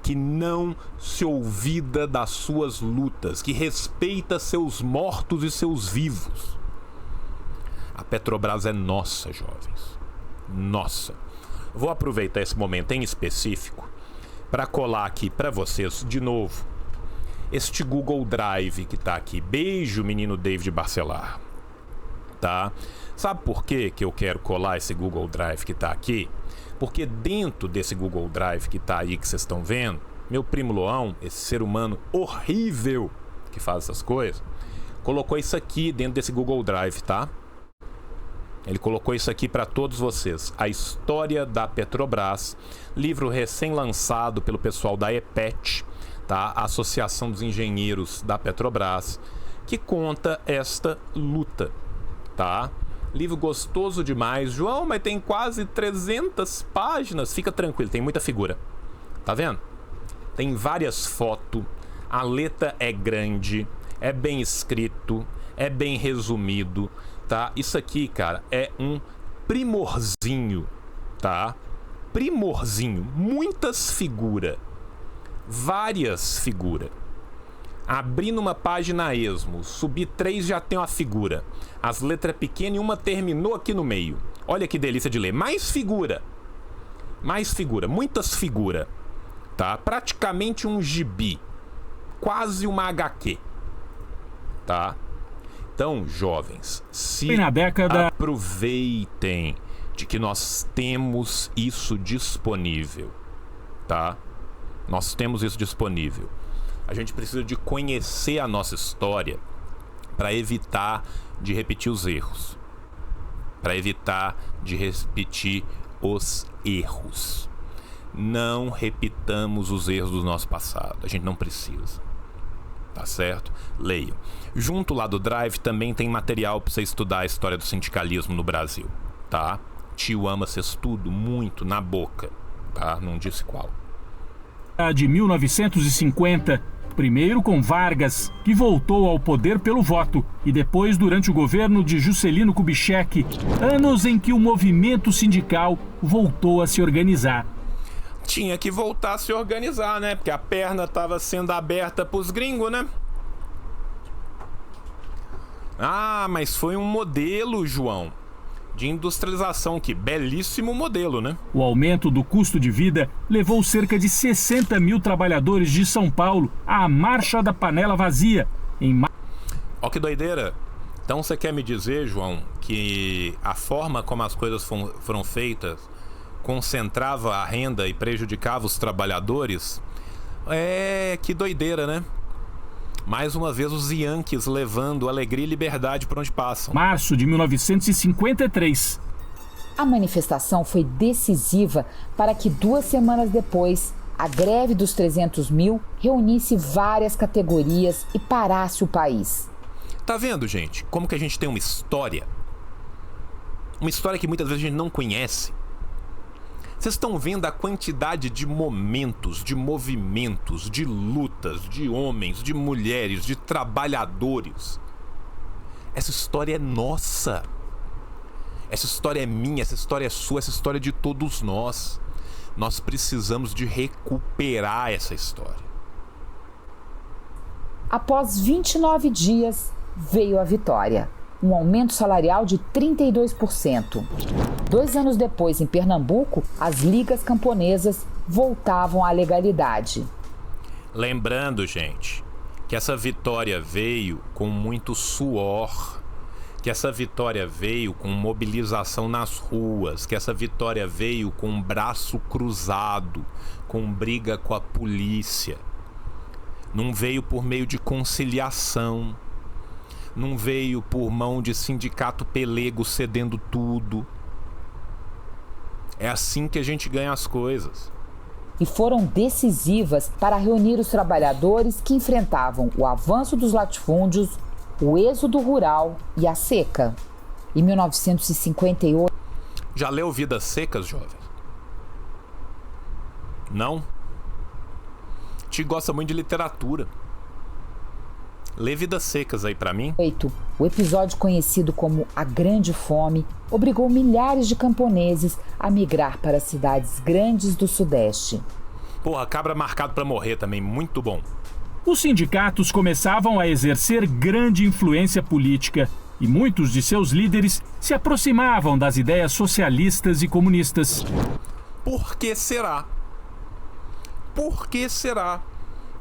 que não se olvida das suas lutas, que respeita seus mortos e seus vivos. A Petrobras é nossa, jovens, nossa. vou aproveitar esse momento em específico para colar aqui para vocês de novo este Google Drive que tá aqui. Beijo, menino David Barcelar. Tá? Sabe por que eu quero colar esse Google Drive que tá aqui? Porque dentro desse Google Drive que tá aí, que vocês estão vendo, meu primo Loão, esse ser humano horrível que faz essas coisas, colocou isso aqui dentro desse Google Drive, tá? Ele colocou isso aqui para todos vocês. A História da Petrobras, livro recém-lançado pelo pessoal da EPET, tá? A Associação dos Engenheiros da Petrobras, que conta esta luta, tá? Livro gostoso demais. João, mas tem quase 300 páginas. Fica tranquilo, tem muita figura. Tá vendo? Tem várias fotos, a letra é grande, é bem escrito, é bem resumido, tá? Isso aqui, cara, é um primorzinho, tá? Primorzinho, muitas figuras, várias figuras. Abri numa página a esmo, subi 3 já tem uma figura. As letras pequenas e uma terminou aqui no meio. Olha que delícia de ler. Mais figura, muitas figuras. Tá? Praticamente um gibi, quase uma HQ, tá? Então, jovens, se aproveitem de que nós temos isso disponível, tá? Nós temos isso disponível. A gente precisa de conhecer a nossa história para evitar de repetir os erros, para evitar de repetir os erros. Não repitamos os erros do nosso passado. A gente não precisa. Tá certo? Leiam. Junto lá do Drive também tem material para você estudar a história do sindicalismo no Brasil. Tá? Tio ama ser estudo muito na boca. Tá? Não disse qual. De 1950, primeiro com Vargas, que voltou ao poder pelo voto, e depois durante o governo de Juscelino Kubitschek, anos em que o movimento sindical voltou a se organizar. Tinha que voltar a se organizar, né? Porque a perna estava sendo aberta pros gringos, né? Ah, mas foi um modelo, João, de industrialização. Que belíssimo modelo, né? O aumento do custo de vida levou cerca de 60 mil trabalhadores de São Paulo à marcha da panela vazia. Ó que doideira. Então você quer me dizer, João, que a forma como as coisas foram feitas concentrava a renda e prejudicava os trabalhadores? Que doideira, né? Mais uma vez os Yankees levando alegria e liberdade por onde passam. Março de 1953. A manifestação foi decisiva para que 2 semanas depois, a greve dos 300 mil reunisse várias categorias e parasse o país. Tá vendo, gente? Como que a gente tem uma história? Uma história que muitas vezes a gente não conhece. Vocês estão vendo a quantidade de momentos, de movimentos, de lutas, de homens, de mulheres, de trabalhadores. Essa história é nossa. Essa história é minha, essa história é sua, essa história é de todos nós. Nós precisamos de recuperar essa história. Após 29 dias, veio a vitória. Um aumento salarial de 32%. 2 anos depois, em Pernambuco, as ligas camponesas voltavam à legalidade. Lembrando, gente, que essa vitória veio com muito suor, que essa vitória veio com mobilização nas ruas, que essa vitória veio com braço cruzado, com briga com a polícia. Não veio por meio de conciliação. Não veio por mão de sindicato pelego cedendo tudo. É assim que a gente ganha as coisas. E foram decisivas para reunir os trabalhadores que enfrentavam o avanço dos latifúndios, o êxodo rural e a seca. Em 1958... Já leu Vidas Secas, jovem? Não? Te gosta muito de literatura. Lê Vidas Secas aí pra mim. O episódio conhecido como a Grande Fome obrigou milhares de camponeses a migrar para cidades grandes do Sudeste. Porra, cabra marcado pra morrer também, muito bom. Os sindicatos começavam a exercer grande influência política e muitos de seus líderes se aproximavam das ideias socialistas e comunistas. Por que será? Por que será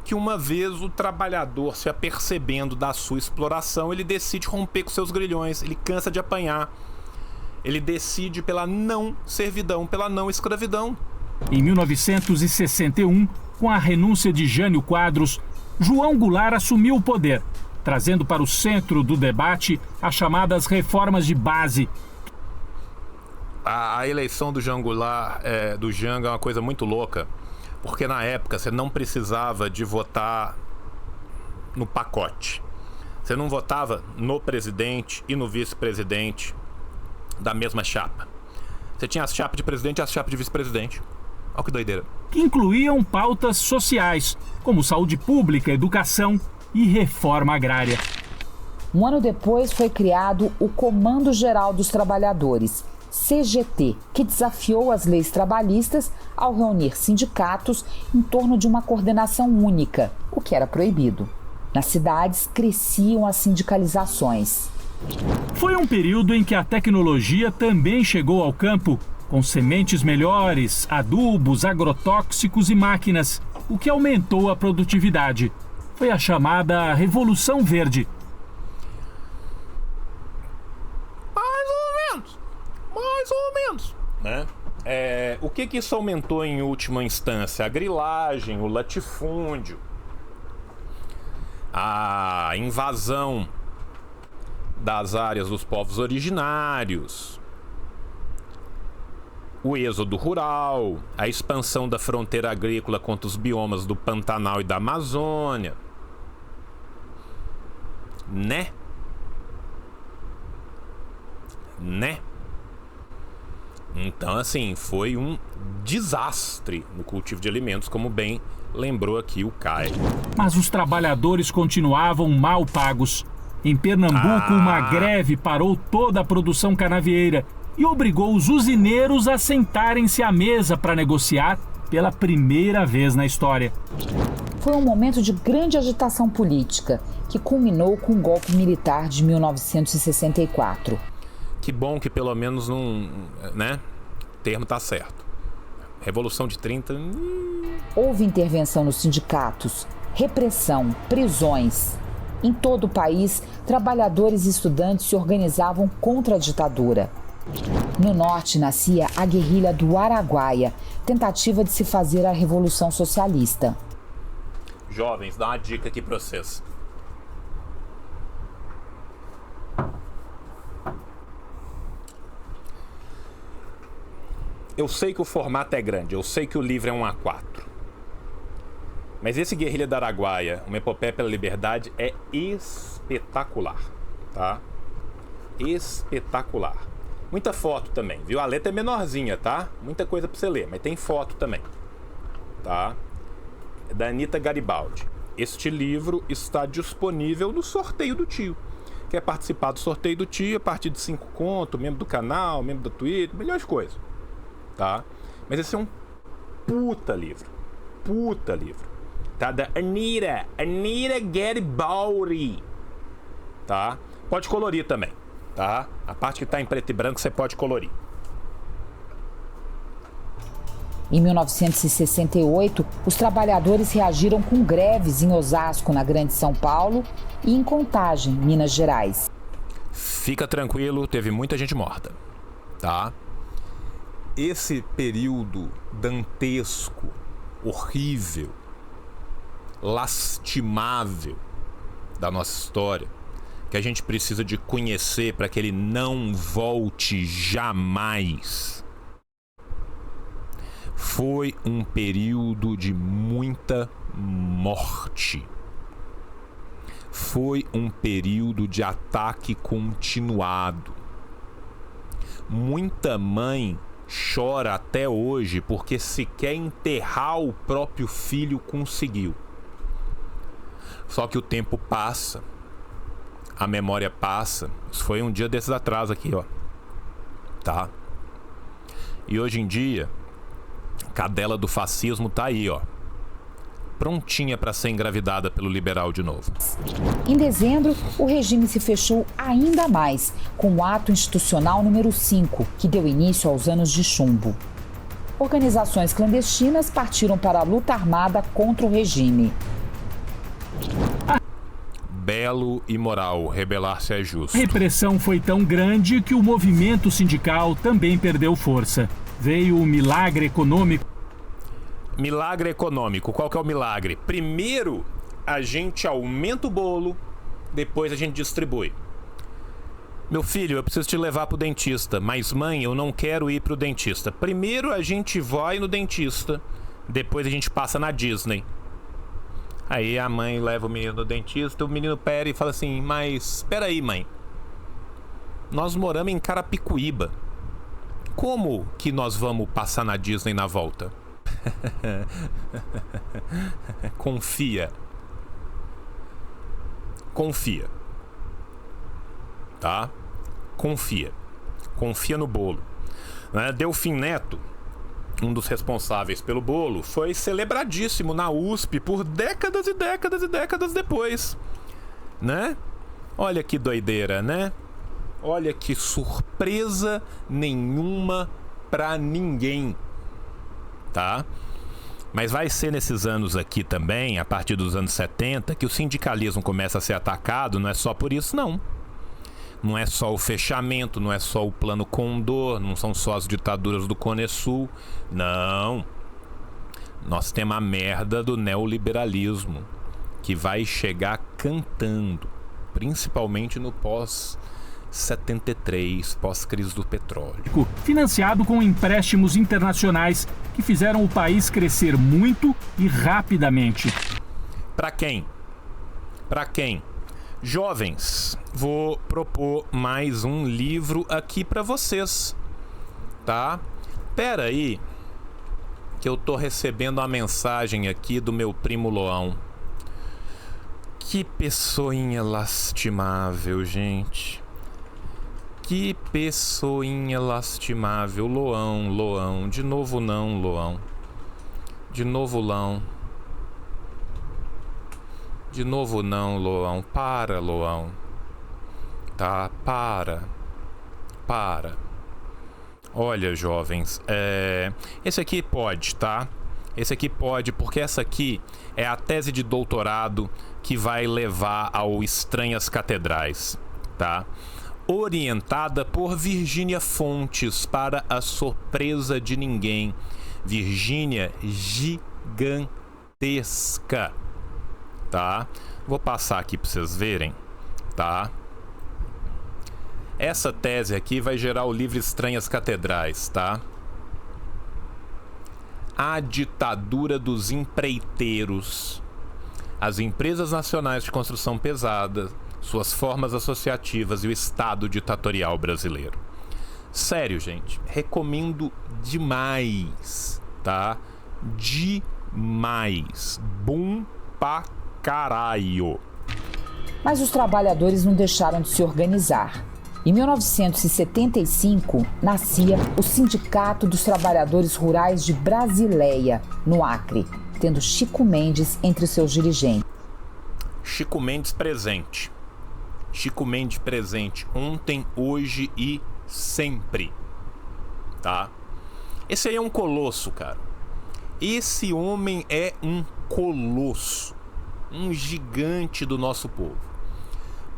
que uma vez o trabalhador se apercebendo da sua exploração, ele decide romper com seus grilhões, ele cansa de apanhar, ele decide pela não servidão, pela não escravidão? Em 1961, com a renúncia de Jânio Quadros, João Goulart assumiu o poder, trazendo para o centro do debate as chamadas reformas de base. A eleição do João Goulart, do Jango, é uma coisa muito louca, porque na época você não precisava de votar no pacote. Você não votava no presidente e no vice-presidente da mesma chapa. Você tinha a chapa de presidente e a chapa de vice-presidente. Olha que doideira. Que incluíam pautas sociais, como saúde pública, educação e reforma agrária. Um ano depois foi criado o Comando Geral dos Trabalhadores, CGT, que desafiou as leis trabalhistas ao reunir sindicatos em torno de uma coordenação única, o que era proibido. Nas cidades cresciam as sindicalizações. Foi um período em que a tecnologia também chegou ao campo, com sementes melhores, adubos, agrotóxicos e máquinas, o que aumentou a produtividade. Foi a chamada Revolução Verde. Mais ou menos, né? O que isso aumentou em última instância? A grilagem, o latifúndio, a invasão das áreas dos povos originários, o êxodo rural, a expansão da fronteira agrícola contra os biomas do Pantanal e da Amazônia, né? Então, assim, foi um desastre no cultivo de alimentos, como bem lembrou aqui o Caio. Mas os trabalhadores continuavam mal pagos. Em Pernambuco, uma greve parou toda a produção canavieira e obrigou os usineiros a sentarem-se à mesa para negociar pela primeira vez na história. Foi um momento de grande agitação política, que culminou com o golpe militar de 1964. Que bom que pelo menos não, né? O termo tá certo. Revolução de 30... Houve intervenção nos sindicatos, repressão, prisões. Em todo o país, trabalhadores e estudantes se organizavam contra a ditadura. No norte nascia a guerrilha do Araguaia, tentativa de se fazer a Revolução Socialista. Jovens, dá uma dica aqui pra vocês. Eu sei que o formato é grande, eu sei que o livro é um A4. Mas esse Guerrilha do Araguaia, uma epopeia pela liberdade, é espetacular, tá? Espetacular. Muita foto também, viu? A letra é menorzinha, tá? Muita coisa pra você ler, mas tem foto também, tá? É da Anita Garibaldi. Este livro está disponível no sorteio do tio. Quer participar do sorteio do tio a partir de 5 conto, membro do canal, membro do Twitter, melhores coisas. Tá? Mas esse é um puta livro, tá? Da Anita Garibaldi, tá? Pode colorir também, tá? A parte que tá em preto e branco você pode colorir. Em 1968, os trabalhadores reagiram com greves em Osasco, na Grande São Paulo, e em Contagem, Minas Gerais. Fica tranquilo, teve muita gente morta, tá? Esse período dantesco, horrível, lastimável da nossa história, que a gente precisa de conhecer para que ele não volte jamais, foi um período de muita morte. Foi um período de ataque continuado. Muita mãe chora até hoje porque sequer enterrar o próprio filho conseguiu. Só que o tempo passa, a memória passa. Isso foi um dia desses atrás aqui, ó. Tá? E hoje em dia, a cadela do fascismo tá aí, ó. Prontinha para ser engravidada pelo liberal de novo. Em dezembro, o regime se fechou ainda mais, com o Ato Institucional número 5, que deu início aos anos de chumbo. organizações clandestinas partiram para a luta armada contra o regime. Belo e moral, rebelar-se é justo. A repressão foi tão grande que o movimento sindical também perdeu força. Veio o milagre econômico. Milagre econômico, qual que é o milagre? Primeiro a gente aumenta o bolo, depois a gente distribui. Meu filho, eu preciso te levar pro dentista, mas mãe, eu não quero ir pro dentista. Primeiro a gente vai no dentista, depois a gente passa na Disney. Aí a mãe leva o menino no dentista, o menino pera e fala assim, mas espera aí, mãe, nós moramos em Carapicuíba, como que nós vamos passar na Disney na volta? Confia, tá? Confia no bolo, né? Delfim Neto, um dos responsáveis pelo bolo, foi celebradíssimo na USP por décadas e décadas e décadas depois, né? Olha que doideira, né? Olha que surpresa nenhuma pra ninguém, tá? Mas vai ser nesses anos aqui também, a partir dos anos 70, que o sindicalismo começa a ser atacado, não é só por isso, não. Não é só o fechamento, não é só o plano Condor, não são só as ditaduras do Cone Sul. Não. Nós temos a merda do neoliberalismo, que vai chegar cantando, principalmente no pós-73, pós-crise do petróleo. Financiado com empréstimos internacionais que fizeram o país crescer muito e rapidamente. Para quem? Para quem? Jovens, vou propor mais um livro aqui para vocês, tá? Pera aí, que eu tô recebendo uma mensagem aqui do meu primo Loão. Que pessoinha lastimável, gente. Que pessoinha lastimável. Loão. De novo não, Loão. De novo não. De novo não, Loão. Para, Loão. Tá, para. Olha, jovens, esse aqui pode, tá? Esse aqui pode, porque essa aqui é a tese de doutorado que vai levar ao Estranhas Catedrais, tá? Orientada por Virgínia Fontes, para a surpresa de ninguém. Virgínia gigantesca, tá? Vou passar aqui para vocês verem, tá? Essa tese aqui vai gerar o livro Estranhas Catedrais, tá? A ditadura dos empreiteiros, as empresas nacionais de construção pesada, suas formas associativas e o Estado ditatorial brasileiro. Sério, gente, recomendo demais, tá? Demais. Bom pra caralho. Mas os trabalhadores não deixaram de se organizar. Em 1975, nascia o Sindicato dos Trabalhadores Rurais de Brasileia, no Acre, tendo Chico Mendes entre seus dirigentes. Chico Mendes presente. Chico Mendes presente ontem, hoje e sempre, tá? Esse aí é um colosso, cara. Esse homem é um colosso, um gigante do nosso povo.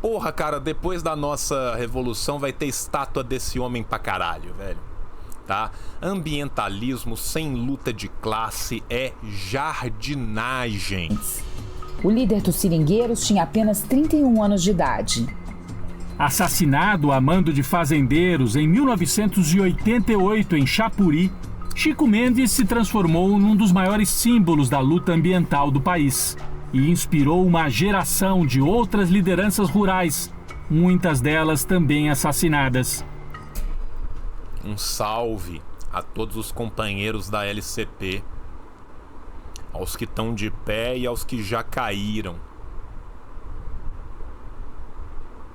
Porra, cara, depois da nossa revolução vai ter estátua desse homem pra caralho, velho. Tá? Ambientalismo sem luta de classe é jardinagem. O líder dos seringueiros tinha apenas 31 anos de idade. Assassinado a mando de fazendeiros em 1988 em Chapuri, Chico Mendes se transformou num dos maiores símbolos da luta ambiental do país e inspirou uma geração de outras lideranças rurais, muitas delas também assassinadas. Um salve a todos os companheiros da LCP, aos que estão de pé e aos que já caíram.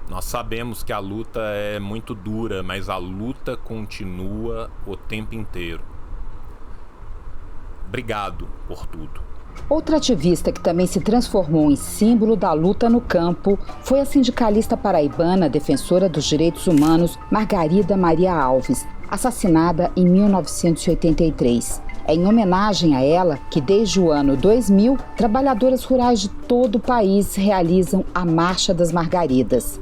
Nós sabemos que a luta é muito dura, mas a luta continua o tempo inteiro. Obrigado por tudo. Outra ativista que também se transformou em símbolo da luta no campo foi a sindicalista paraibana defensora dos direitos humanos Margarida Maria Alves, assassinada em 1983. É em homenagem a ela que, desde o ano 2000, trabalhadoras rurais de todo o país realizam a Marcha das Margaridas.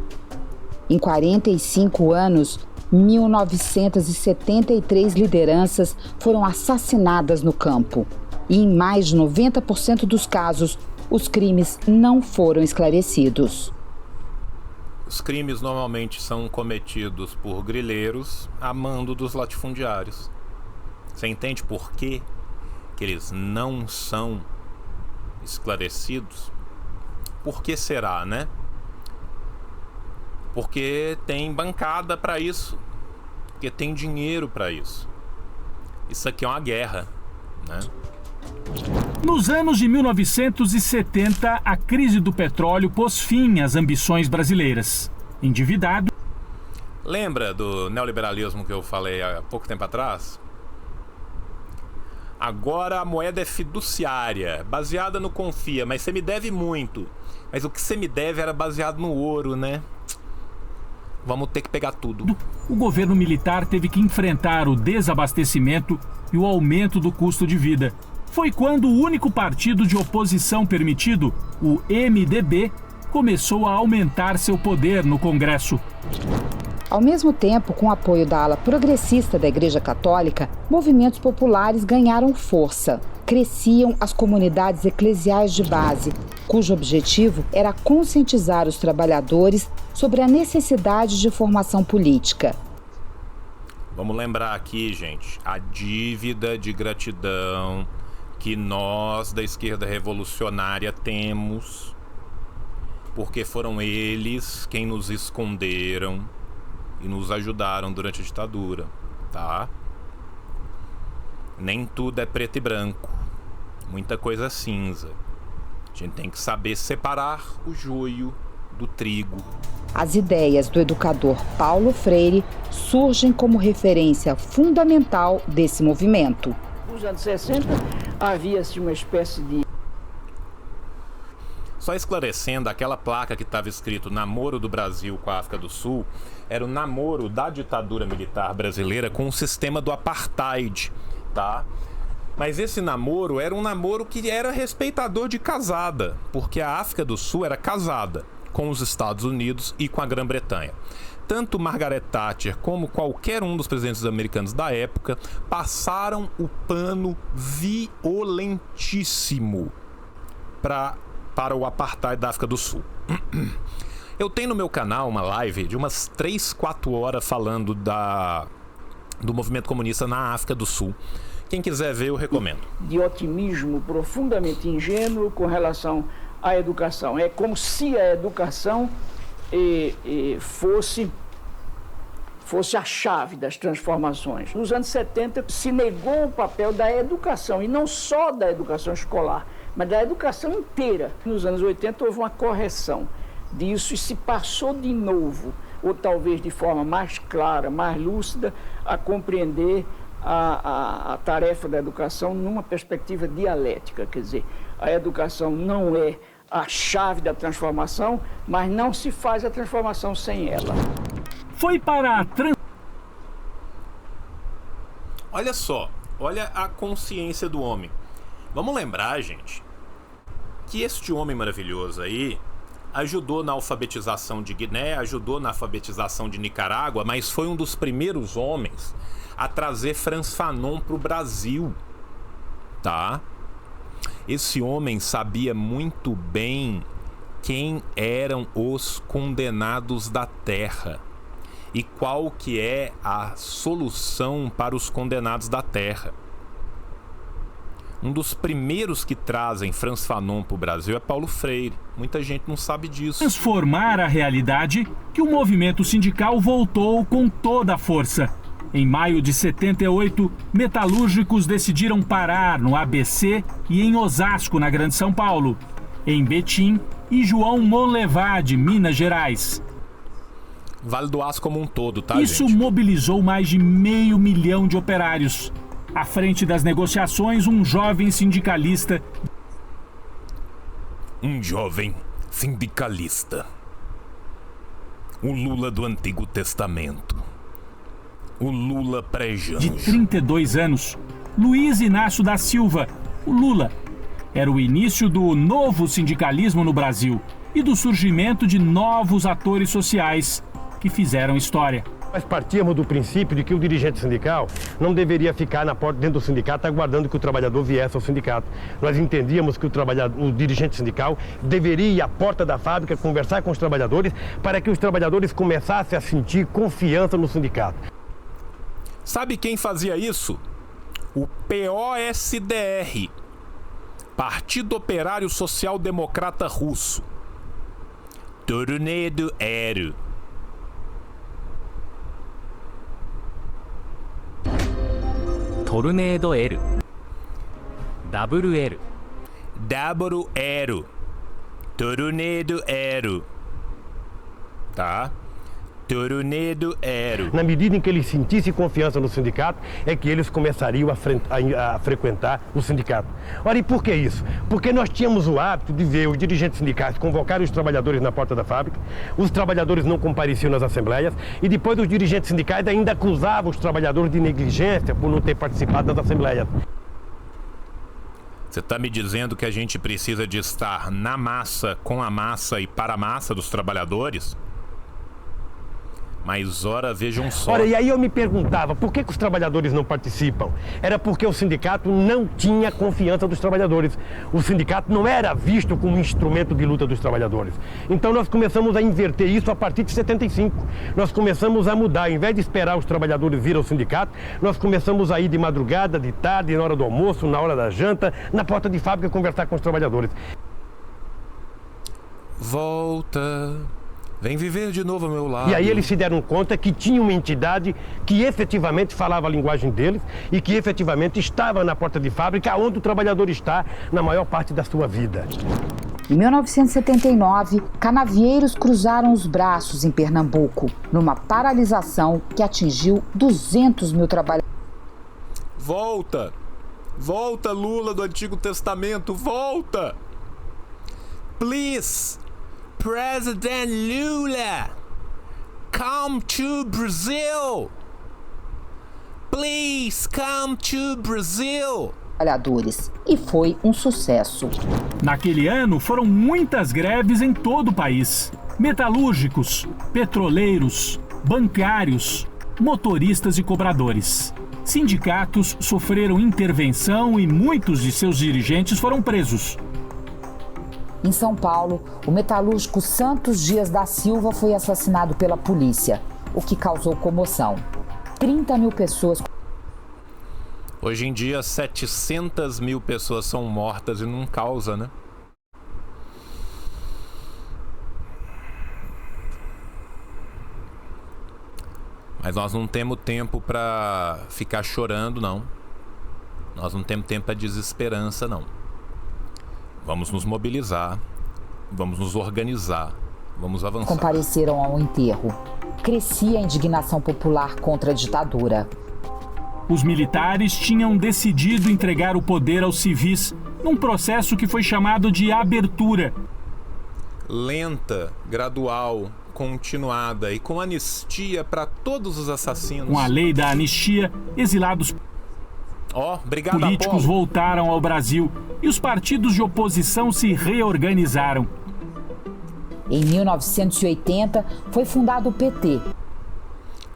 Em 45 anos, 1.973 lideranças foram assassinadas no campo. E em mais de 90% dos casos, os crimes não foram esclarecidos. Os crimes normalmente são cometidos por grileiros a mando dos latifundiários. Você entende por quê que eles não são esclarecidos? Por que será, né? Porque tem bancada para isso, porque tem dinheiro para isso. Isso aqui é uma guerra, né? Nos anos de 1970, a crise do petróleo pôs fim às ambições brasileiras. Endividado. Lembra do neoliberalismo que eu falei há pouco tempo atrás? Agora a moeda é fiduciária, baseada no confia, mas você me deve muito. Mas o que você me deve era baseado no ouro, né? Vamos ter que pegar tudo. O governo militar teve que enfrentar o desabastecimento e o aumento do custo de vida. Foi quando o único partido de oposição permitido, o MDB, começou a aumentar seu poder no Congresso. Ao mesmo tempo, com o apoio da ala progressista da Igreja Católica, movimentos populares ganharam força. Cresciam as comunidades eclesiais de base, cujo objetivo era conscientizar os trabalhadores sobre a necessidade de formação política. Vamos lembrar aqui, gente, a dívida de gratidão que nós da esquerda revolucionária temos, porque foram eles quem nos esconderam e nos ajudaram durante a ditadura, tá? Nem tudo é preto e branco, muita coisa cinza. A gente tem que saber separar o joio do trigo. As ideias do educador Paulo Freire surgem como referência fundamental desse movimento. Nos anos 60 havia-se uma espécie de... Só esclarecendo, aquela placa que estava escrito Namoro do Brasil com a África do Sul era o namoro da ditadura militar brasileira com o sistema do apartheid, tá? Mas esse namoro era um namoro que era respeitador de casada, porque a África do Sul era casada com os Estados Unidos e com a Grã-Bretanha. Tanto Margaret Thatcher como qualquer um dos presidentes americanos da época passaram o pano violentíssimo para o apartheid da África do Sul. Eu tenho no meu canal uma live de umas 3-4 horas falando do movimento comunista na África do Sul. Quem quiser ver, eu recomendo. De otimismo profundamente ingênuo com relação à educação. É como se a educação fosse a chave das transformações. Nos anos 70 se negou o papel da educação, e não só da educação escolar, mas da educação inteira. Nos anos 80 houve uma correção disso e se passou de novo, ou talvez de forma mais clara, mais lúcida, a compreender a tarefa da educação numa perspectiva dialética. Quer dizer, a educação não é a chave da transformação, mas não se faz a transformação sem ela. Foi para a Olha só, olha a consciência do homem. Vamos lembrar, gente, que este homem maravilhoso aí ajudou na alfabetização de Guiné, ajudou na alfabetização de Nicarágua, mas foi um dos primeiros homens a trazer Frantz Fanon para o Brasil, tá? Esse homem sabia muito bem quem eram os condenados da terra e qual que é a solução para os condenados da terra. Um dos primeiros que trazem Frantz Fanon para o Brasil é Paulo Freire. Muita gente não sabe disso. Transformar a realidade, que o movimento sindical voltou com toda a força. Em maio de 78, metalúrgicos decidiram parar no ABC e em Osasco, na Grande São Paulo, em Betim e João Monlevade, Minas Gerais. Vale do Aço como um todo, tá, Isso gente? mobilizou mais de 500 mil de operários. À frente das negociações, um jovem sindicalista. Um jovem sindicalista. O Lula do Antigo Testamento. O Lula pré-Janjo. De 32 anos, Luiz Inácio da Silva, o Lula. Era o início do novo sindicalismo no Brasil e do surgimento de novos atores sociais que fizeram história. Nós partíamos do princípio de que o dirigente sindical não deveria ficar na porta dentro do sindicato aguardando que o trabalhador viesse ao sindicato. Nós entendíamos que o dirigente sindical deveria ir à porta da fábrica conversar com os trabalhadores para que os trabalhadores começassem a sentir confiança no sindicato. Sabe quem fazia isso? O POSDR, Partido Operário Social Democrata Russo. Tornedo Aero. Tornado L. Double L. Double Aero. Tornedo Aero. Tá? Tornedo Aero. Na medida em que eles sentissem confiança no sindicato, é que eles começariam a frequentar o sindicato. Ora, e por que isso? Porque nós tínhamos o hábito de ver os dirigentes sindicais convocarem os trabalhadores na porta da fábrica, os trabalhadores não compareciam nas assembleias e depois os dirigentes sindicais ainda acusavam os trabalhadores de negligência por não ter participado das assembleias. Você está me dizendo que a gente precisa de estar na massa, com a massa e para a massa dos trabalhadores? Mas ora, vejam só. Ora, e aí eu me perguntava, por que os trabalhadores não participam? Era porque o sindicato não tinha confiança dos trabalhadores. O sindicato não era visto como um instrumento de luta dos trabalhadores. Então nós começamos a inverter isso a partir de 75. Nós começamos a mudar, ao invés de esperar os trabalhadores vir ao sindicato, nós começamos a ir de madrugada, de tarde, na hora do almoço, na hora da janta, na porta de fábrica conversar com os trabalhadores. Volta. Vem viver de novo ao meu lado. E aí eles se deram conta que tinha uma entidade que efetivamente falava a linguagem deles e que efetivamente estava na porta de fábrica, onde o trabalhador está na maior parte da sua vida. Em 1979, canavieiros cruzaram os braços em Pernambuco, numa paralisação que atingiu 200 mil trabalhadores. Volta! Volta, Lula do Antigo Testamento, volta! Please! President Lula, come to Brazil. Please come to Brazil. Trabalhadores. E foi um sucesso. Naquele ano foram muitas greves em todo o país. Metalúrgicos, petroleiros, bancários, motoristas e cobradores. Sindicatos sofreram intervenção e muitos de seus dirigentes foram presos. Em São Paulo, o metalúrgico Santos Dias da Silva foi assassinado pela polícia, o que causou comoção. 30 mil pessoas... Hoje em dia, 700 mil pessoas são mortas e não causa, né? Mas nós não temos tempo para ficar chorando, não. Nós não temos tempo para desesperança, não. Vamos nos mobilizar, vamos nos organizar, vamos avançar. Compareceram ao enterro. Crescia a indignação popular contra a ditadura. Os militares tinham decidido entregar o poder aos civis num processo que foi chamado de abertura. Lenta, gradual, continuada e com anistia para todos os assassinos. Com a lei da anistia, exilados políticos voltaram ao Brasil e os partidos de oposição se reorganizaram. Em 1980, foi fundado o PT.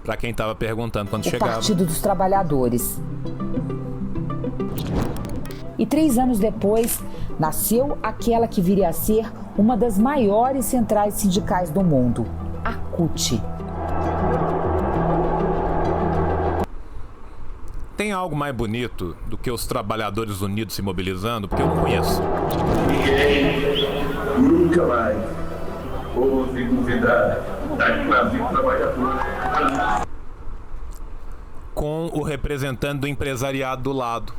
Para quem estava perguntando quando chegava. O Partido dos Trabalhadores. E 3 anos depois, nasceu aquela que viria a ser uma das maiores centrais sindicais do mundo, a CUT. Tem algo mais bonito do que os trabalhadores unidos se mobilizando? Porque eu não conheço. Ninguém nunca mais ouve duvidar da classe trabalhadora. Com o representante do empresariado do lado.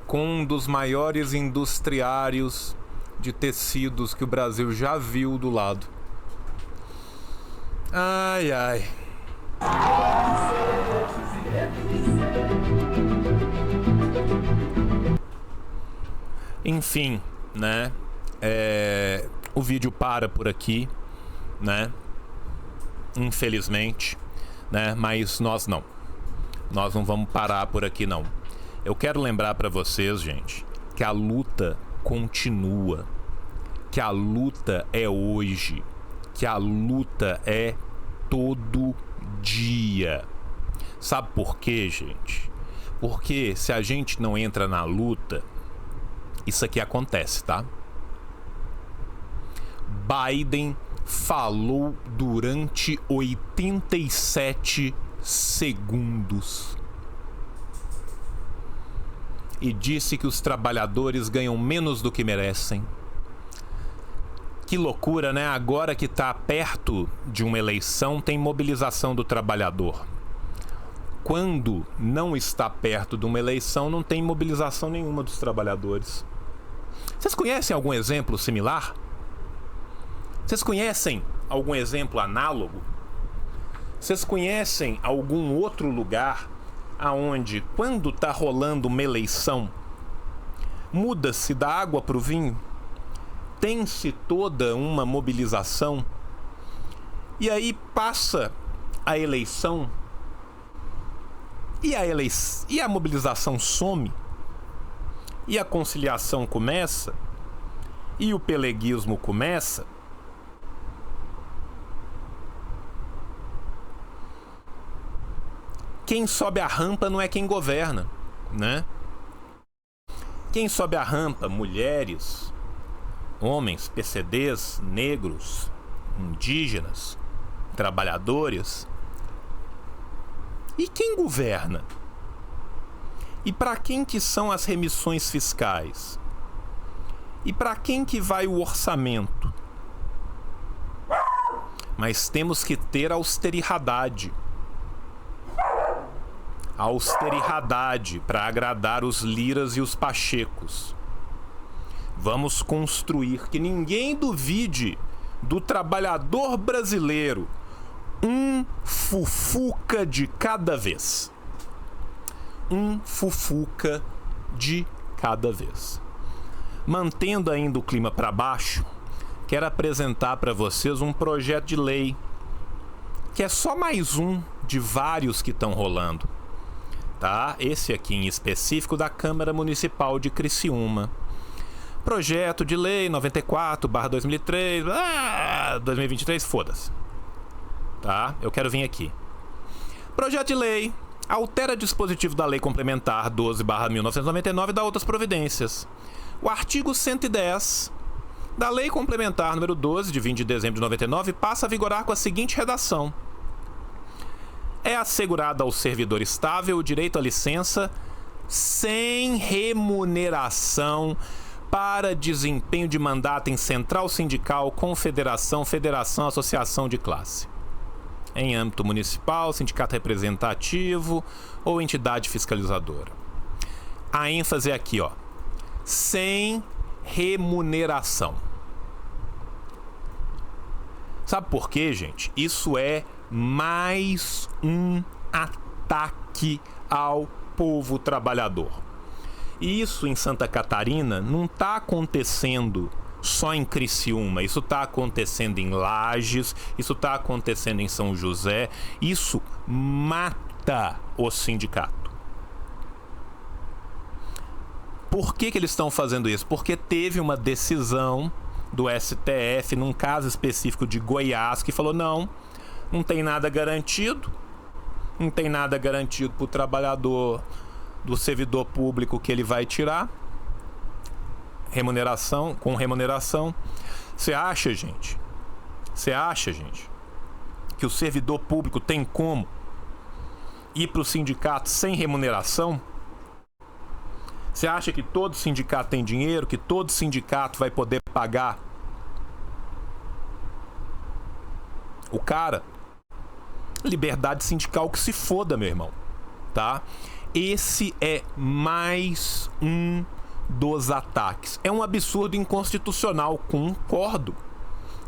Com um dos maiores industriários de tecidos que o Brasil já viu do lado. Ai, ai. Enfim, né? O vídeo para por aqui, né? Infelizmente, né? Mas nós não. Nós não vamos parar por aqui, não. Eu quero lembrar para vocês, gente, que a luta continua, que a luta é hoje, que a luta é todo dia. Sabe por quê, gente? Porque se a gente não entra na luta, isso aqui acontece, tá? Biden falou durante 87 segundos e disse que os trabalhadores ganham menos do que merecem. Que loucura, né? Agora que está perto de uma eleição, tem mobilização do trabalhador. Quando não está perto de uma eleição, não tem mobilização nenhuma dos trabalhadores. Vocês conhecem algum exemplo similar? Vocês conhecem algum exemplo análogo? Vocês conhecem algum outro lugar aonde, quando está rolando uma eleição, muda-se da água para o vinho? Tem-se toda uma mobilização e aí passa a eleição e a mobilização some e a conciliação começa e o peleguismo começa. Quem sobe a rampa não é quem governa, né? Quem sobe a rampa, mulheres, homens, PCDs, negros, indígenas, trabalhadores. E quem governa? E para quem que são as remissões fiscais? E para quem que vai o orçamento? Mas temos que ter austeridade. Austeridade para agradar os liras e os pachecos. Vamos construir, que ninguém duvide do trabalhador brasileiro, um fufuca de cada vez. Um fufuca de cada vez. Mantendo ainda o clima para baixo, quero apresentar para vocês um projeto de lei, que é só mais um de vários que estão rolando. Tá? Esse aqui em específico da Câmara Municipal de Criciúma. Projeto de lei 94/2003, 2023, foda-se. Tá? Eu quero vir aqui. Projeto de lei altera dispositivo da Lei Complementar 12/1999 e dá outras providências. O artigo 110 da Lei Complementar número 12, de 20 de dezembro de 99, passa a vigorar com a seguinte redação: é assegurado ao servidor estável o direito à licença sem remuneração para desempenho de mandato em central sindical, confederação, federação, associação de classe, em âmbito municipal, sindicato representativo ou entidade fiscalizadora. A ênfase é aqui, ó, sem remuneração. Sabe por quê, gente? Isso é mais um ataque ao povo trabalhador. E isso em Santa Catarina não está acontecendo só em Criciúma, isso está acontecendo em Lages, isso está acontecendo em São José. Isso mata o sindicato. Por que eles estão fazendo isso? Porque teve uma decisão do STF, num caso específico de Goiás, que falou: não tem nada garantido, não tem nada garantido para o trabalhador do servidor público que ele vai tirar remuneração, com remuneração. Você acha, gente, que o servidor público tem como ir para o sindicato sem remuneração? Você acha que todo sindicato tem dinheiro, que todo sindicato vai poder pagar o cara? Liberdade sindical que se foda, meu irmão, tá? Esse é mais um dos ataques. É um absurdo inconstitucional,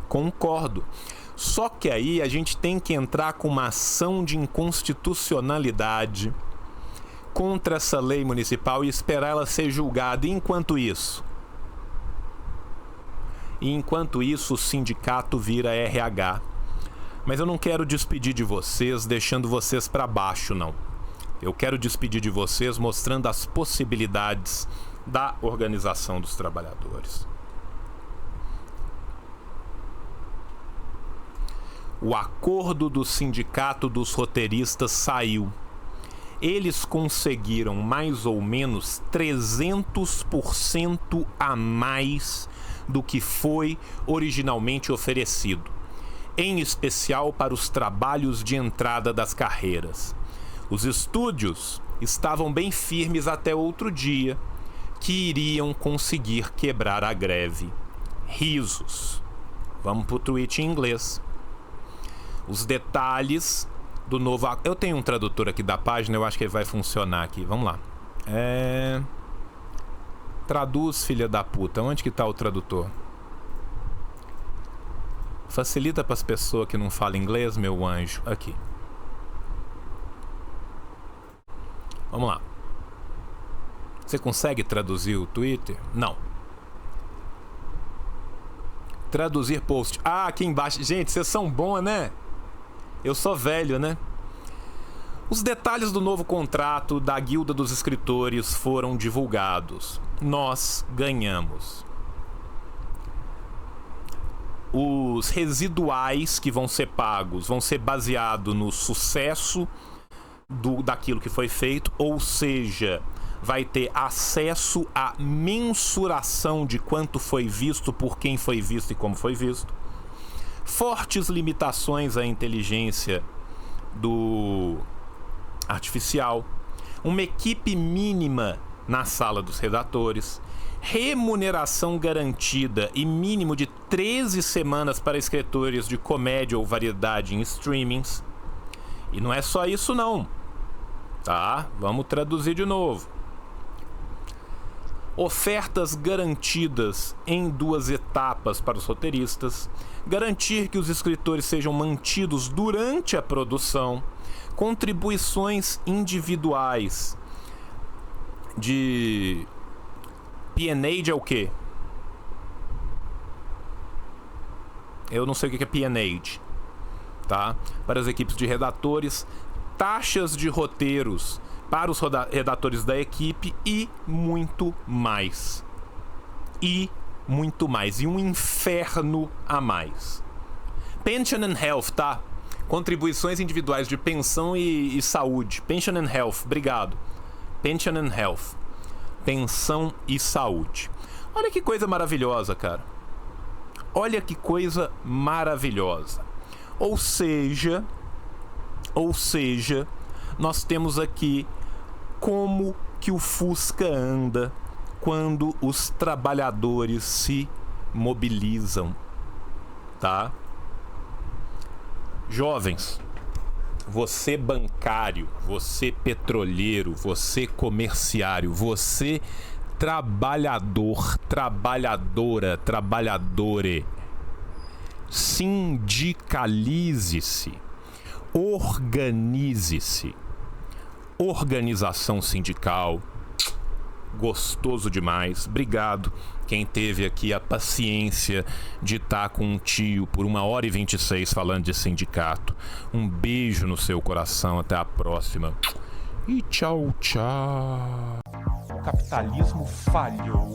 concordo. Só que aí a gente tem que entrar com uma ação de inconstitucionalidade contra essa lei municipal e esperar ela ser julgada. E enquanto isso, o sindicato vira RH. Mas eu não quero despedir de vocês deixando vocês para baixo, não. Eu quero despedir de vocês mostrando as possibilidades da organização dos trabalhadores. O acordo do sindicato dos roteiristas saiu. Eles conseguiram mais ou menos 300% a mais do que foi originalmente oferecido, em especial para os trabalhos de entrada das carreiras. Os estúdios estavam bem firmes até outro dia, que iriam conseguir quebrar a greve. Risos. Vamos pro tweet em inglês. Os detalhes do novo... Eu tenho um tradutor aqui da página, eu acho que ele vai funcionar aqui. Vamos lá. Traduz, filha da puta. Onde que tá o tradutor? Facilita para as pessoas que não falam inglês, meu anjo. Aqui. Vamos lá. Você consegue traduzir o Twitter? Não. Traduzir post. Ah, aqui embaixo. Gente, vocês são bons, né? Eu sou velho, né? Os detalhes do novo contrato da Guilda dos Escritores foram divulgados. Nós ganhamos. Os residuais que vão ser pagos vão ser baseados no sucesso daquilo que foi feito, ou seja, vai ter acesso à mensuração de quanto foi visto, por quem foi visto e como foi visto. Fortes limitações à inteligência do artificial, uma equipe mínima na sala dos redatores, remuneração garantida e mínimo de 13 semanas para escritores de comédia ou variedade em streamings. E não é só isso não, tá? Vamos traduzir de novo. Ofertas garantidas em 2 etapas para os roteiristas, garantir que os escritores sejam mantidos durante a produção, contribuições individuais de P&H é o quê? Eu não sei o que é P&H, tá? Para as equipes de redatores, taxas de roteiros para os redatores da equipe e muito mais. E muito mais. E um inferno a mais. Pension and Health, tá? Contribuições individuais de pensão e saúde. Pension and Health, obrigado. Pension and Health. Pensão e saúde. Olha que coisa maravilhosa, cara. Olha que coisa maravilhosa. Ou seja, nós temos aqui como que o Fusca anda quando os trabalhadores se mobilizam, tá? Jovens, você bancário, você petroleiro, você comerciário, você trabalhador, trabalhadora, trabalhadore, sindicalize-se, organize-se. Organização sindical, gostoso demais. Obrigado quem teve aqui a paciência de estar com um tio por 1h26 falando de sindicato. Um beijo no seu coração, até a próxima e tchau, tchau. O capitalismo falhou,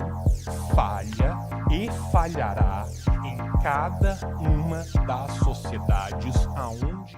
falha e falhará em cada uma das sociedades aonde